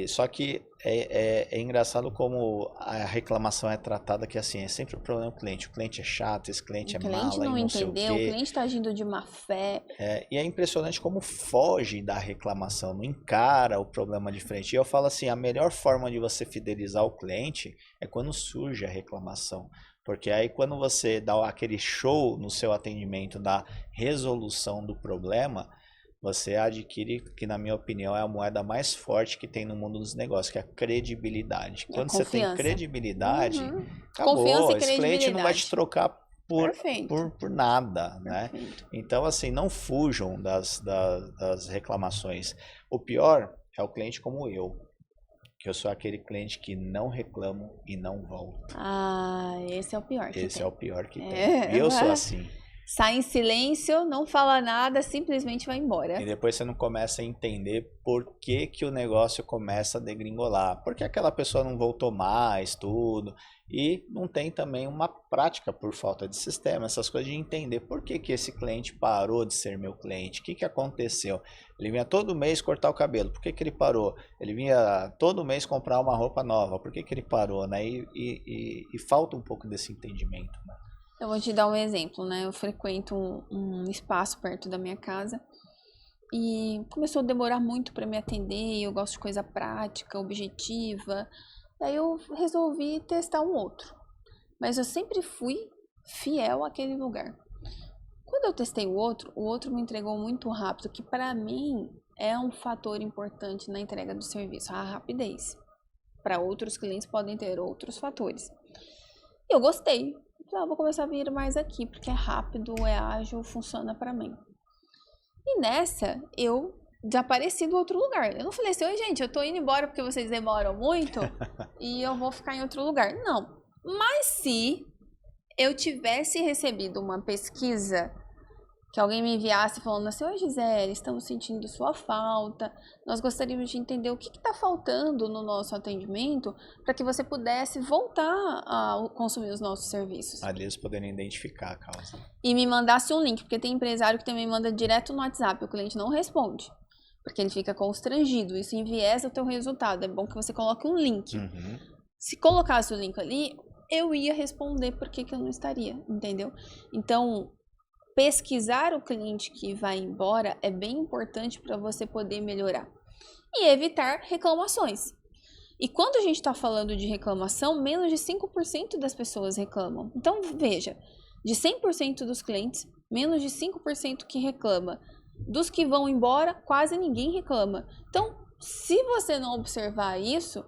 Só que é engraçado como a reclamação é tratada que assim, é sempre o problema do cliente. O cliente é chato, esse cliente é mala, o cliente não entendeu, o cliente está agindo de má fé. E é impressionante como foge da reclamação, não encara o problema de frente. E eu falo assim, a melhor forma de você fidelizar o cliente é quando surge a reclamação. Porque aí quando você dá aquele show no seu atendimento da resolução do problema, você adquire, que na minha opinião é a moeda mais forte que tem no mundo dos negócios, que é a credibilidade. Quando você tem credibilidade, acabou. Confiança e Esse cliente não vai te trocar por nada, né? Perfeito. Então, assim, não fujam das reclamações. O pior é o cliente como eu, que eu sou aquele cliente que não reclamo e não volto. Esse é o pior que Esse tem. é o pior que tem. E eu sou assim. Sai em silêncio, não fala nada, simplesmente vai E embora. depois você não começa a entender por que que o negócio começa a degringolar. Porque aquela pessoa não voltou mais, tudo. E não tem também uma prática por falta de sistema, essas coisas de entender por que que esse cliente parou de ser meu cliente. O que que aconteceu? Ele vinha todo mês cortar o cabelo. Por que que ele parou? Ele vinha todo mês comprar uma roupa nova. Por que que ele parou, né? E falta um pouco desse entendimento, né? Eu vou te dar um exemplo, né? Eu frequento um espaço perto da minha casa e começou a demorar muito para me atender. Eu gosto de coisa prática, objetiva. Daí eu resolvi testar um outro. Mas eu sempre fui fiel àquele lugar. Quando eu testei o outro me entregou muito rápido, que para mim é um fator importante na entrega do serviço, a rapidez. Para outros clientes podem ter outros fatores. E eu gostei. Vou começar a vir mais aqui, porque é rápido, é ágil, funciona para mim. E nessa, eu desapareci do outro lugar. Eu não falei assim, oi gente, eu tô indo embora porque vocês demoram muito e eu vou ficar em outro lugar. Não. Mas se eu tivesse recebido uma pesquisa que alguém me enviasse falando assim, oi Gisele, estamos sentindo sua falta, nós gostaríamos de entender o que está faltando no nosso atendimento para que você pudesse voltar a consumir os nossos serviços. Ali eles poderiam identificar a causa. E me mandasse um link, porque tem empresário que também manda direto no WhatsApp, o cliente não responde, porque ele fica constrangido, isso enviesa o teu resultado, é bom que você coloque um link. Uhum. Se colocasse o link ali, eu ia responder por que eu não estaria, entendeu? Então, pesquisar o cliente que vai embora é bem importante para você poder melhorar e evitar reclamações. E quando a gente está falando de reclamação, menos de 5% das pessoas reclamam. Então, veja, de 100% dos clientes, menos de 5% que reclama. Dos que vão embora, quase ninguém reclama. Então, se você não observar isso,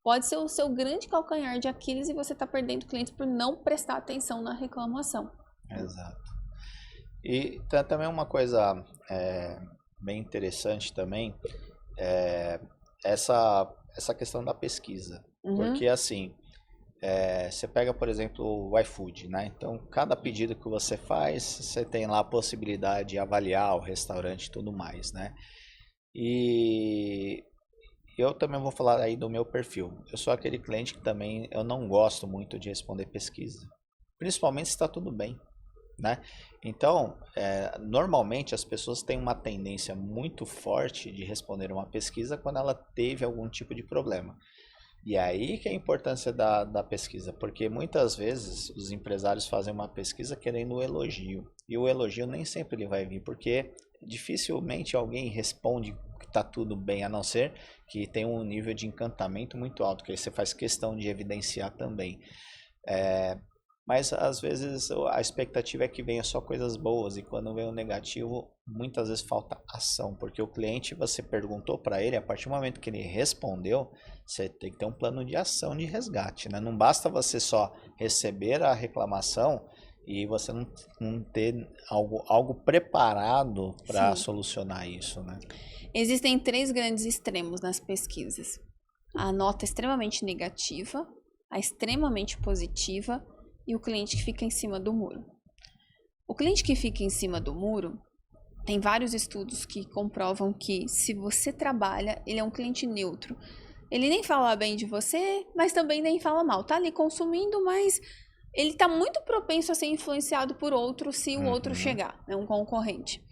pode ser o seu grande calcanhar de Aquiles e você está perdendo clientes por não prestar atenção na reclamação. Exato. E também uma coisa bem interessante também essa questão da pesquisa. Uhum. Porque assim, você pega, por exemplo, o iFood, né? Então, cada pedido que você faz, você tem lá a possibilidade de avaliar o restaurante e tudo mais, né? E eu também vou falar aí do meu perfil. Eu sou aquele cliente que também eu não gosto muito de responder pesquisa. Principalmente se está tudo bem. Né? Então, normalmente as pessoas têm uma tendência muito forte de responder uma pesquisa quando ela teve algum tipo de problema. E aí que é a importância da pesquisa, porque muitas vezes os empresários fazem uma pesquisa querendo o elogio. E o elogio nem sempre ele vai vir, porque dificilmente alguém responde que está tudo bem, a não ser que tem um nível de encantamento muito alto, que aí você faz questão de evidenciar também. Mas às vezes a expectativa é que venha só coisas boas e quando vem o negativo, muitas vezes falta ação, porque o cliente, você perguntou para ele, a partir do momento que ele respondeu, você tem que ter um plano de ação de resgate, né? Não basta você só receber a reclamação e você não ter algo preparado para solucionar isso, né? Existem 3 grandes extremos nas pesquisas. A nota extremamente negativa, a extremamente positiva e o cliente que fica em cima do muro. O cliente que fica em cima do muro, tem vários estudos que comprovam que se você trabalha, ele é um cliente neutro. Ele nem fala bem de você, mas também nem fala mal. Tá ali consumindo, mas ele tá muito propenso a ser influenciado por outro se o outro chegar, né, um concorrente.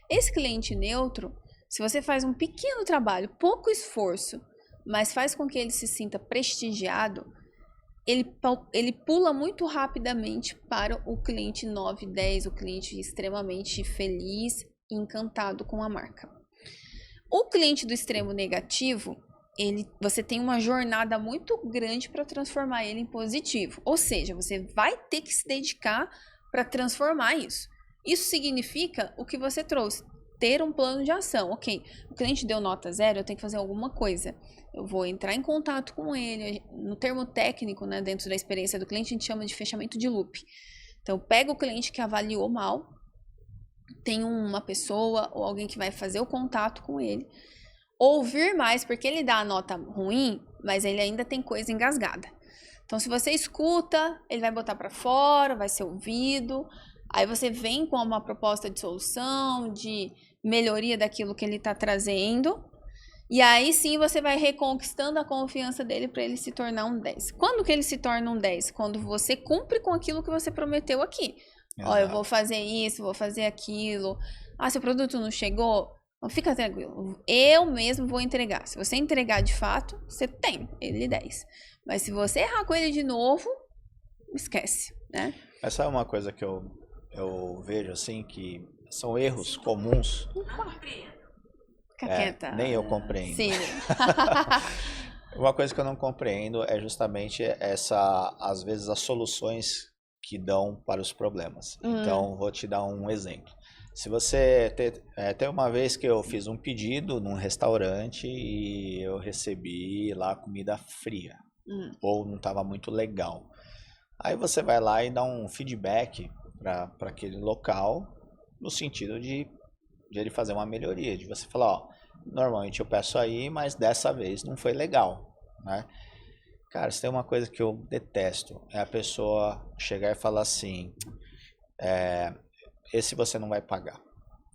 Esse cliente neutro, se você faz um pequeno trabalho, pouco esforço, mas faz com que ele se sinta prestigiado, ele pula muito rapidamente para o cliente 9, 10, o cliente extremamente feliz e encantado com a marca. O cliente do extremo negativo, você tem uma jornada muito grande para transformar ele em positivo. Ou seja, você vai ter que se dedicar para transformar isso. Isso significa o que você trouxe, ter um plano de ação. Ok, o cliente deu nota 0, eu tenho que fazer alguma coisa. Eu vou entrar em contato com ele. No termo técnico, né, dentro da experiência do cliente, a gente chama de fechamento de loop. Então, pega o cliente que avaliou mal, tem uma pessoa ou alguém que vai fazer o contato com ele, ouvir mais, porque ele dá a nota ruim, mas ele ainda tem coisa engasgada. Então, se você escuta, ele vai botar para fora, vai ser ouvido, aí você vem com uma proposta de solução, de melhoria daquilo que ele está trazendo, e aí sim você vai reconquistando a confiança dele para ele se tornar um 10. Quando que ele se torna um 10? Quando você cumpre com aquilo que você prometeu aqui. Ó, eu vou fazer isso, vou fazer aquilo. Ah, seu produto não chegou? Não, fica tranquilo. Eu mesmo vou entregar. Se você entregar de fato, você tem ele 10. Mas se você errar com ele de novo, esquece, né? Essa é uma coisa que eu vejo, assim, que são erros comuns. Fica quieta. Nem eu compreendo. Sim. Uma coisa que eu não compreendo é justamente às vezes, as soluções que dão para os problemas. Então, vou te dar um exemplo. Se você... Tem uma vez que eu fiz um pedido num restaurante e eu recebi lá comida fria. Ou não estava muito legal. Aí você vai lá e dá um feedback para aquele local, no sentido de ele fazer uma melhoria, de você falar, ó, normalmente eu peço aí, mas dessa vez não foi legal, né? Cara, se tem uma coisa que eu detesto, é a pessoa chegar e falar assim, esse você não vai pagar.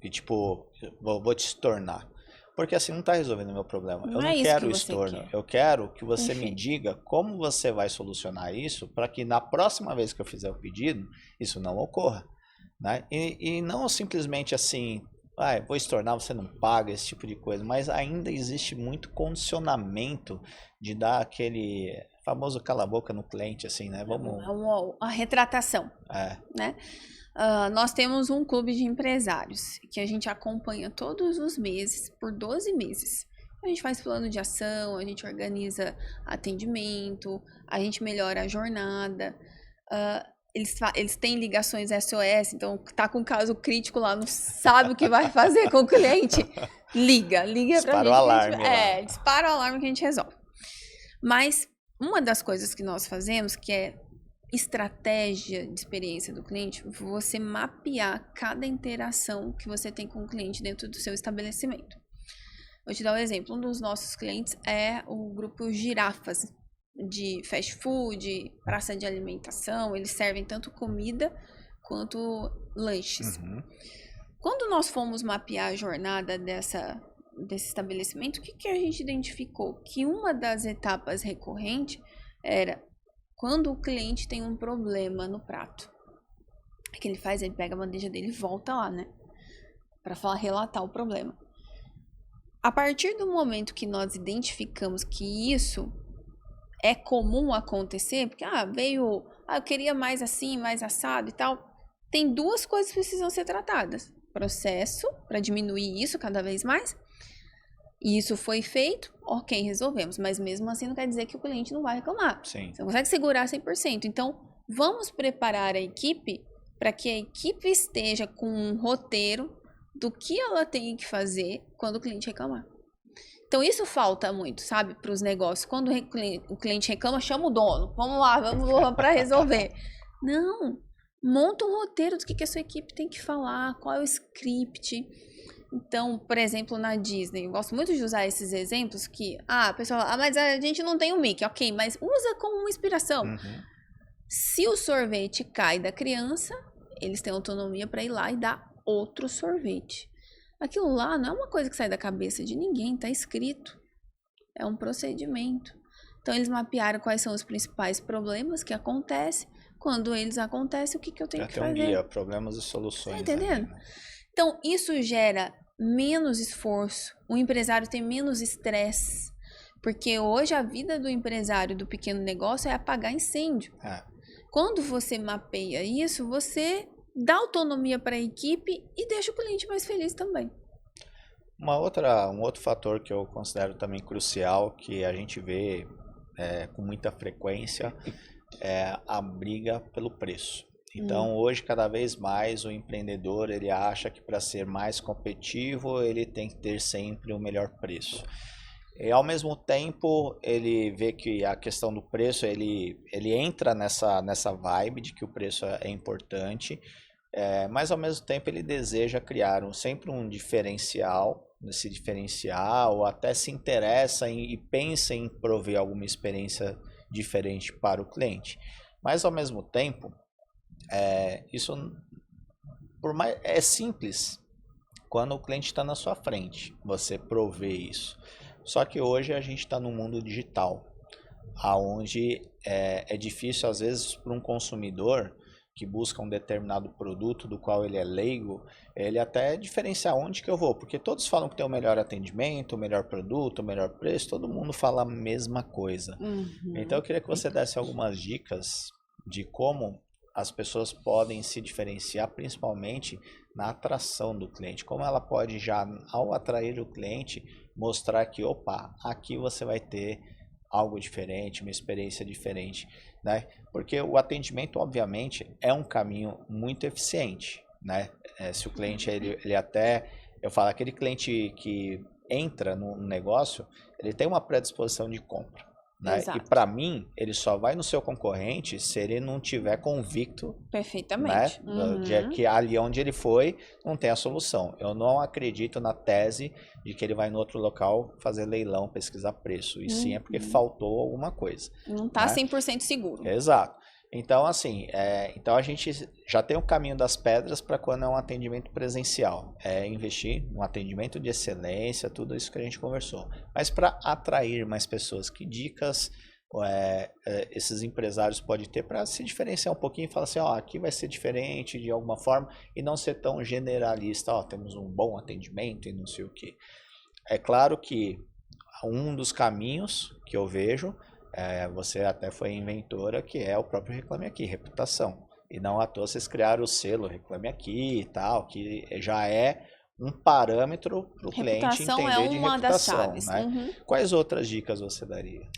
E tipo, vou te estornar. Porque assim não tá resolvendo o meu problema. Eu não quero estorno. Eu quero que você me diga como você vai solucionar isso para que na próxima vez que eu fizer o pedido, isso não ocorra, né? E não simplesmente assim, vou estornar, você não paga, esse tipo de coisa. Mas ainda existe muito condicionamento de dar aquele famoso cala a boca no cliente, assim, né? A retratação, né? Nós temos um clube de empresários que a gente acompanha todos os meses, por 12 meses. A gente faz plano de ação, a gente organiza atendimento, a gente melhora a jornada. Eles têm ligações SOS, então tá com caso crítico lá, não sabe o que vai fazer com o cliente, liga dispara pra gente. O alarme dispara o alarme que a gente resolve. Mas uma das coisas que nós fazemos, que é estratégia de experiência do cliente, você mapear cada interação que você tem com o cliente dentro do seu estabelecimento. Vou te dar um exemplo. Um dos nossos clientes é o grupo Girafas, de fast food, praça de alimentação. Eles servem tanto comida quanto lanches. Quando nós fomos mapear a jornada desse estabelecimento, o que a gente identificou? Que uma das etapas recorrentes era quando o cliente tem um problema no prato. O que ele faz? Ele pega a bandeja dele e volta lá, né? Para relatar o problema. A partir do momento que nós identificamos que isso é comum acontecer, porque eu queria mais assim, mais assado e tal, tem duas coisas que precisam ser tratadas. Processo, para diminuir isso cada vez mais. E isso foi feito, ok, resolvemos. Mas mesmo assim não quer dizer que o cliente não vai reclamar. Sim. Você não consegue segurar 100%. Então, vamos preparar a equipe para que a equipe esteja com um roteiro do que ela tem que fazer quando o cliente reclamar. Então, isso falta muito, sabe, para os negócios. Quando o cliente reclama, chama o dono. Vamos lá para resolver. Não, monta um roteiro do que a sua equipe tem que falar, qual é o script. Então, por exemplo, na Disney, eu gosto muito de usar esses exemplos que, a pessoa fala, mas a gente não tem o Mickey, ok, mas usa como uma inspiração. Se o sorvete cai da criança, eles têm autonomia para ir lá e dar outro sorvete. Aquilo lá não é uma coisa que sai da cabeça de ninguém, tá escrito. É um procedimento. Então, eles mapearam quais são os principais problemas que acontecem. Quando eles acontecem, o que eu tenho que fazer? Tem um guia, problemas e soluções. Tá entendendo? Ali, né? Então, isso gera menos esforço, o empresário tem menos estresse, porque hoje a vida do empresário do pequeno negócio é apagar incêndio. Quando você mapeia isso, você dá autonomia para a equipe e deixa o cliente mais feliz também. Um outro fator que eu considero também crucial, que a gente vê com muita frequência, é a briga pelo preço. Então, hoje, cada vez mais, o empreendedor, ele acha que para ser mais competitivo, ele tem que ter sempre o melhor preço. E ao mesmo tempo, ele vê que a questão do preço, ele entra nessa vibe de que o preço é importante, mas ao mesmo tempo ele deseja criar sempre um diferencial, se diferenciar, ou até se interessa e pensa em prover alguma experiência diferente para o cliente. Mas ao mesmo tempo, isso é simples quando o cliente está na sua frente, você prover isso. Só que hoje a gente está no mundo digital, onde é difícil às vezes para um consumidor que busca um determinado produto do qual ele é leigo, ele até diferenciar onde que eu vou, porque todos falam que tem o melhor atendimento, o melhor produto, o melhor preço, todo mundo fala a mesma coisa. Então eu queria que você desse algumas dicas de como as pessoas podem se diferenciar, principalmente na atração do cliente, como ela pode já, ao atrair o cliente, mostrar que, opa, aqui você vai ter algo diferente, uma experiência diferente, né? Porque o atendimento, obviamente, é um caminho muito eficiente, né? Se o cliente, ele até, eu falo, aquele cliente que entra no negócio, ele tem uma predisposição de compra, né? E para mim, ele só vai no seu concorrente se ele não tiver convicto, perfeitamente, né, de que ali onde ele foi não tem a solução. Eu não acredito na tese de que ele vai no outro local fazer leilão, pesquisar preço. E sim é porque faltou alguma coisa. Não está, né, 100% seguro. Exato. Então, assim, então a gente já tem o caminho das pedras para quando é um atendimento presencial. É investir num atendimento de excelência, tudo isso que a gente conversou. Mas para atrair mais pessoas, que dicas esses empresários podem ter para se diferenciar um pouquinho e falar assim, ó, aqui vai ser diferente de alguma forma e não ser tão generalista, ó, temos um bom atendimento e não sei o quê. É claro que um dos caminhos que eu vejo, você até foi inventora, que é o próprio Reclame Aqui, reputação. E não à toa vocês criaram o selo Reclame Aqui e tal, que já é um parâmetro para o cliente entender de reputação. Das chaves. Né? Quais outras dicas você daria?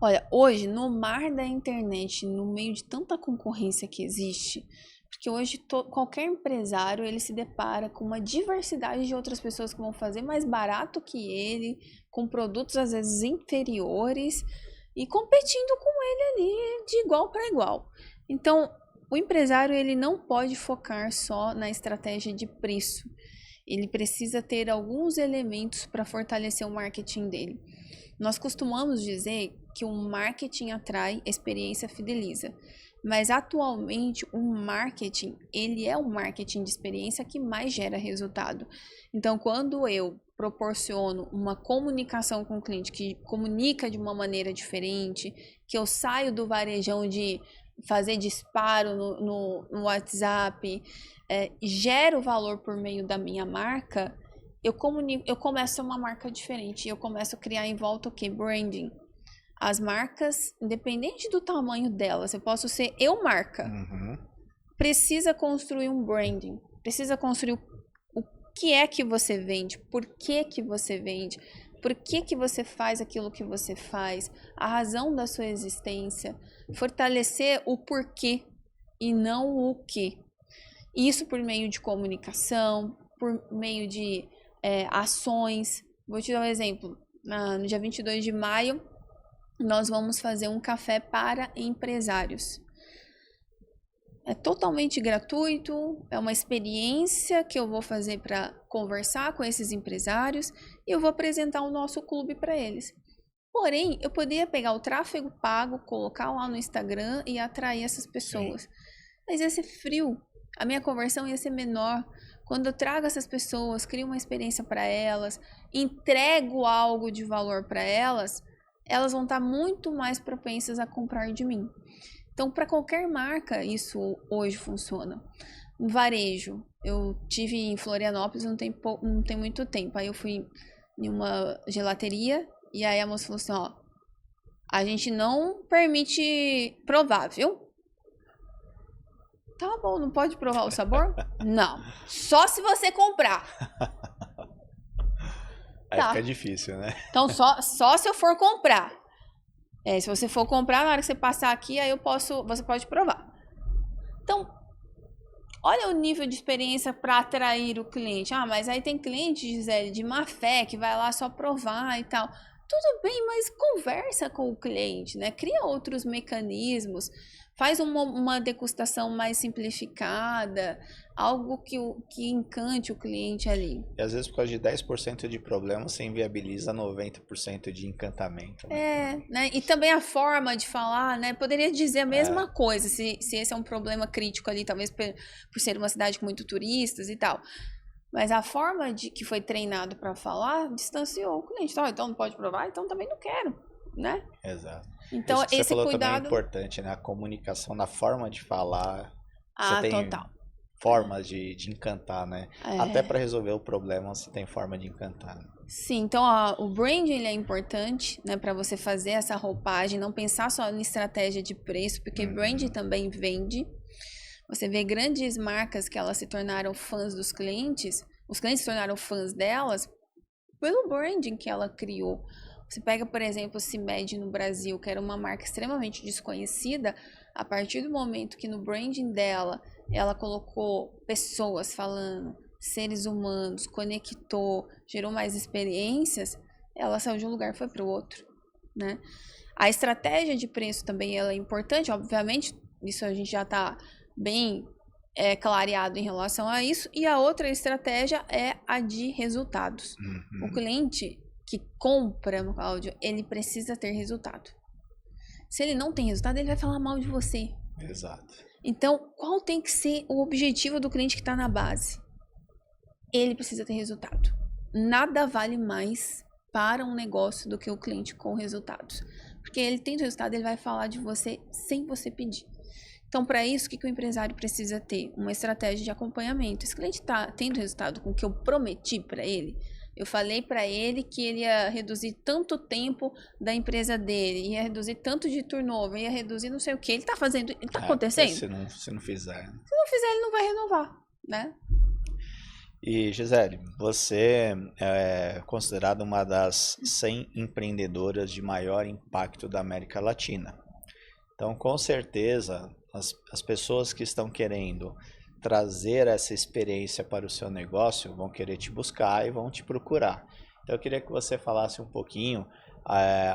Olha, hoje, no mar da internet, no meio de tanta concorrência que existe, porque hoje qualquer empresário, ele se depara com uma diversidade de outras pessoas que vão fazer mais barato que ele, com produtos às vezes inferiores, e competindo com ele ali de igual para igual. Então, o empresário, ele não pode focar só na estratégia de preço. Ele precisa ter alguns elementos para fortalecer o marketing dele. Nós costumamos dizer que o marketing atrai, experiência fideliza. Mas atualmente o marketing, ele é o marketing de experiência que mais gera resultado. Então, quando eu proporciono uma comunicação com o cliente que comunica de uma maneira diferente, que eu saio do varejão de fazer disparo no WhatsApp, gero valor por meio da minha marca, eu começo uma marca diferente, eu começo a criar em volta o quê? Branding. As marcas, independente do tamanho delas, eu posso ser marca, precisa construir um branding, precisa construir o que é que você vende, por que que você vende, por que que você faz aquilo que você faz, a razão da sua existência, fortalecer o porquê e não o que. Isso por meio de comunicação, por meio de ações. Vou te dar um exemplo. No dia 22 de maio, nós vamos fazer um café para empresários. É totalmente gratuito, é uma experiência que eu vou fazer para conversar com esses empresários e eu vou apresentar o nosso clube para eles. Porém, eu poderia pegar o tráfego pago, colocar lá no Instagram e atrair essas pessoas. Mas ia ser frio, a minha conversão ia ser menor. Quando eu trago essas pessoas, crio uma experiência para elas, entrego algo de valor para elas, elas vão estar muito mais propensas a comprar de mim. Então, para qualquer marca, isso hoje funciona. No varejo, eu tive em Florianópolis não tem muito tempo. Aí eu fui em uma gelateria e aí a moça falou assim, ó, a gente não permite provar, viu? Tá bom, não pode provar o sabor? Não, só se você comprar. Aí fica difícil, né? Então, só se eu for comprar. Se você for comprar, na hora que você passar aqui, aí você pode provar. Então, olha o nível de experiência para atrair o cliente. Ah, mas aí tem cliente, Gisele, de má fé, que vai lá só provar e tal. tudo bem, mas conversa com o cliente, né? Cria outros mecanismos, faz uma degustação mais simplificada, algo que encante o cliente ali. E às vezes por causa de 10% de problema você inviabiliza 90% de encantamento, né? Né? E também a forma de falar, né? Poderia dizer a mesma coisa, se esse é um problema crítico ali, talvez por ser uma cidade com muito turistas e tal. Mas a forma que foi treinado para falar distanciou o cliente. Então não pode provar, então também não quero, né? Exato. Então Isso que você esse falou cuidado também é importante, né? A comunicação, na forma de falar. Você tem total. formas de encantar, né? É. Até para resolver o problema você tem forma de encantar. Né? Sim, então o branding ele é importante, né, para você fazer essa roupagem, não pensar só em estratégia de preço, porque branding também vende. Você vê grandes marcas que elas se tornaram fãs dos clientes, os clientes se tornaram fãs delas pelo branding que ela criou. Você pega, por exemplo, o CIMED no Brasil, que era uma marca extremamente desconhecida, a partir do momento que no branding dela, ela colocou pessoas falando, seres humanos, conectou, gerou mais experiências, ela saiu de um lugar e foi para o outro, né? A estratégia de preço também ela é importante, obviamente, isso a gente já está bem clareado em relação a isso. E a outra estratégia é a de resultados. O cliente que compra, Cláudio, ele precisa ter resultado. Se ele não tem resultado, ele vai falar mal de você. Exato. Então, qual tem que ser o objetivo do cliente que está na base? Ele precisa ter resultado. Nada vale mais para um negócio do que o cliente com resultados. Porque ele tem resultado, ele vai falar de você sem você pedir. Então, para isso, o que o empresário precisa ter? Uma estratégia de acompanhamento. Esse cliente está tendo resultado com o que eu prometi para ele. Eu falei para ele que ele ia reduzir tanto tempo da empresa dele, ia reduzir tanto de turnover, ia reduzir não sei o que. Ele está fazendo, está acontecendo? Se não fizer. Se não fizer, ele não vai renovar, né? E Gisele, você é considerada uma das 100 empreendedoras de maior impacto da América Latina. Então, com certeza, as pessoas que estão querendo trazer essa experiência para o seu negócio vão querer te buscar e vão te procurar. Então, eu queria que você falasse um pouquinho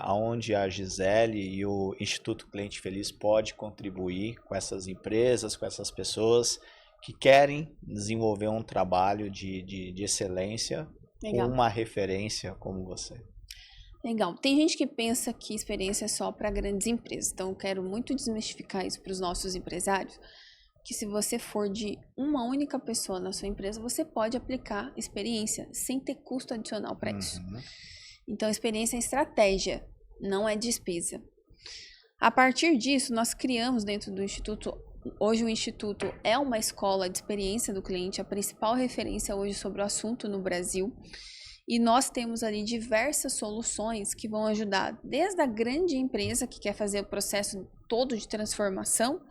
aonde a Gisele e o Instituto Cliente Feliz pode contribuir com essas empresas, com essas pessoas que querem desenvolver um trabalho de excelência. Legal. Com uma referência como você. Legal. Tem gente que pensa que experiência é só para grandes empresas. Então, eu quero muito desmistificar isso para os nossos empresários, que se você for de uma única pessoa na sua empresa, você pode aplicar experiência sem ter custo adicional para isso. Então, experiência é estratégia, não é despesa. A partir disso, nós criamos dentro do Instituto, hoje o Instituto é uma escola de experiência do cliente, a principal referência hoje sobre o assunto no Brasil. E nós temos ali diversas soluções que vão ajudar desde a grande empresa que quer fazer o processo todo de transformação,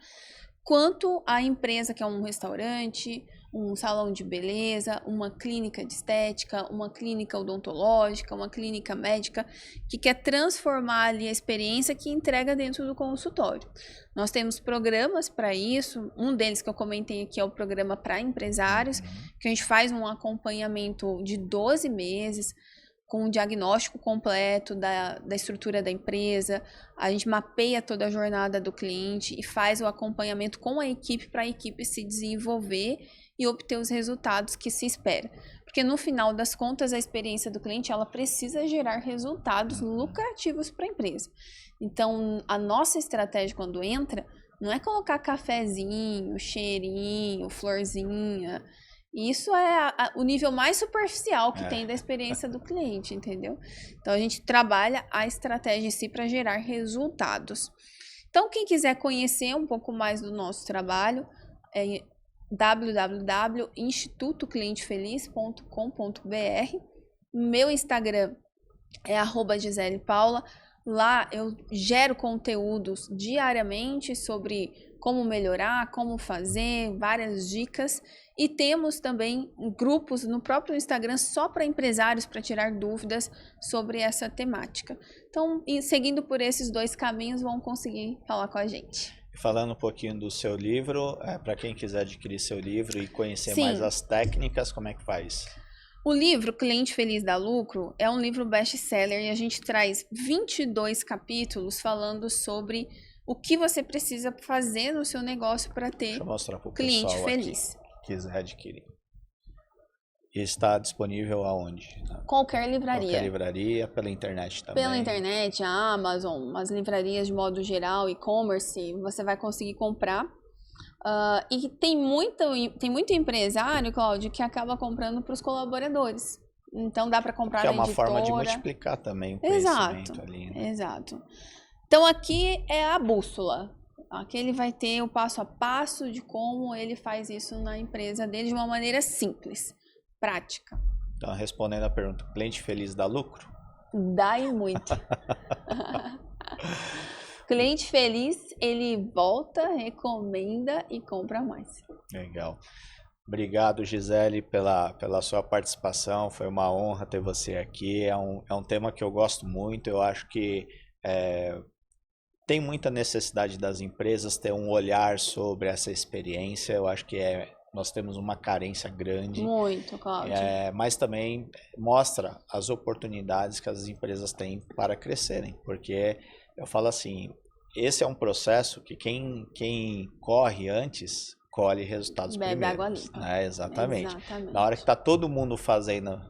quanto a empresa que é um restaurante, um salão de beleza, uma clínica de estética, uma clínica odontológica, uma clínica médica, que quer transformar ali a experiência que entrega dentro do consultório. Nós temos programas para isso, um deles que eu comentei aqui é o programa para empresários, que a gente faz um acompanhamento de 12 meses, com um diagnóstico completo da estrutura da empresa, a gente mapeia toda a jornada do cliente e faz o acompanhamento com a equipe para a equipe se desenvolver e obter os resultados que se espera. Porque no final das contas, a experiência do cliente ela precisa gerar resultados lucrativos para a empresa. Então, a nossa estratégia quando entra, não é colocar cafezinho, cheirinho, florzinha. Isso é o nível mais superficial que tem da experiência do cliente, entendeu? Então, a gente trabalha a estratégia em si para gerar resultados. Então, quem quiser conhecer um pouco mais do nosso trabalho, é www.institutoclientefeliz.com.br. Meu Instagram é @GisellePaula. Lá eu gero conteúdos diariamente sobre como melhorar, como fazer, várias dicas. E temos também grupos no próprio Instagram só para empresários, para tirar dúvidas sobre essa temática. Então, seguindo por esses dois caminhos, vão conseguir falar com a gente. Falando um pouquinho do seu livro, para quem quiser adquirir seu livro e conhecer mais as técnicas, como é que faz? O livro Cliente Feliz dá Lucro é um livro best-seller e a gente traz 22 capítulos falando sobre o que você precisa fazer no seu negócio para ter Deixa eu mostrar para o cliente pessoal feliz. aqui que quiser adquirir. E está disponível aonde? Qualquer livraria. Qualquer livraria, pela internet também. Pela internet, a Amazon, as livrarias de modo geral, e-commerce, você vai conseguir comprar. E tem muito empresário, Cláudio, que acaba comprando para os colaboradores. Então dá para comprar na editora. Que é uma forma de multiplicar também o conhecimento ali. Né? Exato. Então aqui é a bússola. Aqui ele vai ter o passo a passo de como ele faz isso na empresa dele de uma maneira simples, prática. Então, respondendo a pergunta, cliente feliz dá lucro? Dá e muito. Cliente feliz, ele volta, recomenda e compra mais. Legal. Obrigado, Gisele, pela sua participação. Foi uma honra ter você aqui. É um tema que eu gosto muito. Eu acho que tem muita necessidade das empresas ter um olhar sobre essa experiência. Eu acho que nós temos uma carência grande. Muito, Cláudio. Mas também mostra as oportunidades que as empresas têm para crescerem. Porque eu falo assim, esse é um processo que quem corre antes colhe resultados Bebe primeiros. água limpa. Né? Exatamente. Exatamente. Na hora que está todo mundo fazendo,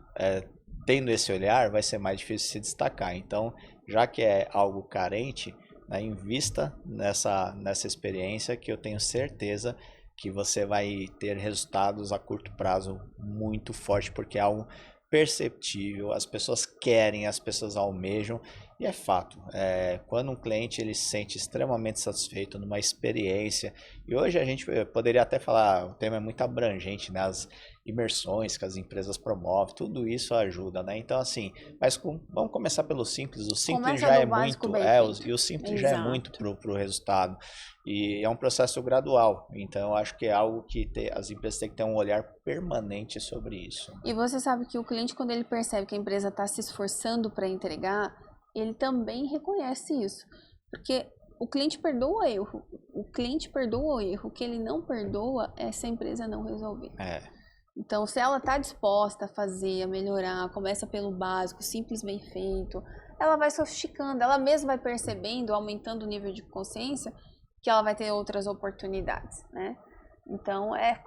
tendo esse olhar, vai ser mais difícil se destacar. Então, já que é algo carente, né, invista nessa experiência que eu tenho certeza que você vai ter resultados a curto prazo muito forte, porque é algo perceptível, as pessoas querem, as pessoas almejam, e é fato, quando um cliente ele se sente extremamente satisfeito numa experiência, e hoje a gente poderia até falar, o tema é muito abrangente, né? As imersões que as empresas promovem, tudo isso ajuda, né? Então assim, mas vamos começar pelo simples, o simples já é muito, e o simples já é muito pro resultado, e é um processo gradual, então eu acho que é algo que as empresas têm que ter um olhar permanente sobre isso. E você sabe que o cliente, quando ele percebe que a empresa está se esforçando para entregar, ele também reconhece isso, porque o cliente perdoa o erro, o que ele não perdoa é se a empresa não resolver. Então, se ela está disposta a fazer, a melhorar, começa pelo básico, simples, bem feito, ela vai sofisticando, ela mesma vai percebendo, aumentando o nível de consciência, que ela vai ter outras oportunidades, né? Então, é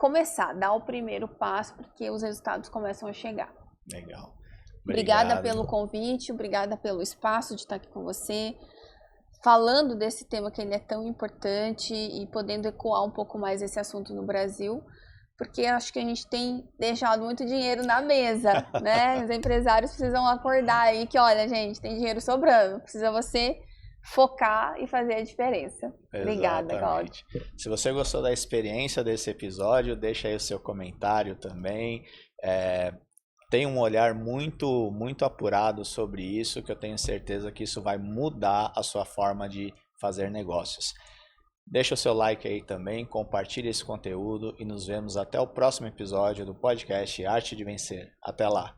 dar o primeiro passo, porque os resultados começam a chegar. Legal. Obrigada pelo convite, obrigada pelo espaço de estar aqui com você, falando desse tema que ele é tão importante e podendo ecoar um pouco mais esse assunto no Brasil, porque acho que a gente tem deixado muito dinheiro na mesa, né? Os empresários precisam acordar aí que, olha, gente, tem dinheiro sobrando, precisa você focar e fazer a diferença. Obrigada, Cláudio. Se você gostou da experiência desse episódio, deixa aí o seu comentário também. Tem um olhar muito, muito apurado sobre isso, que eu tenho certeza que isso vai mudar a sua forma de fazer negócios. Deixa o seu like aí também, compartilhe esse conteúdo e nos vemos até o próximo episódio do podcast Arte de Vencer. Até lá!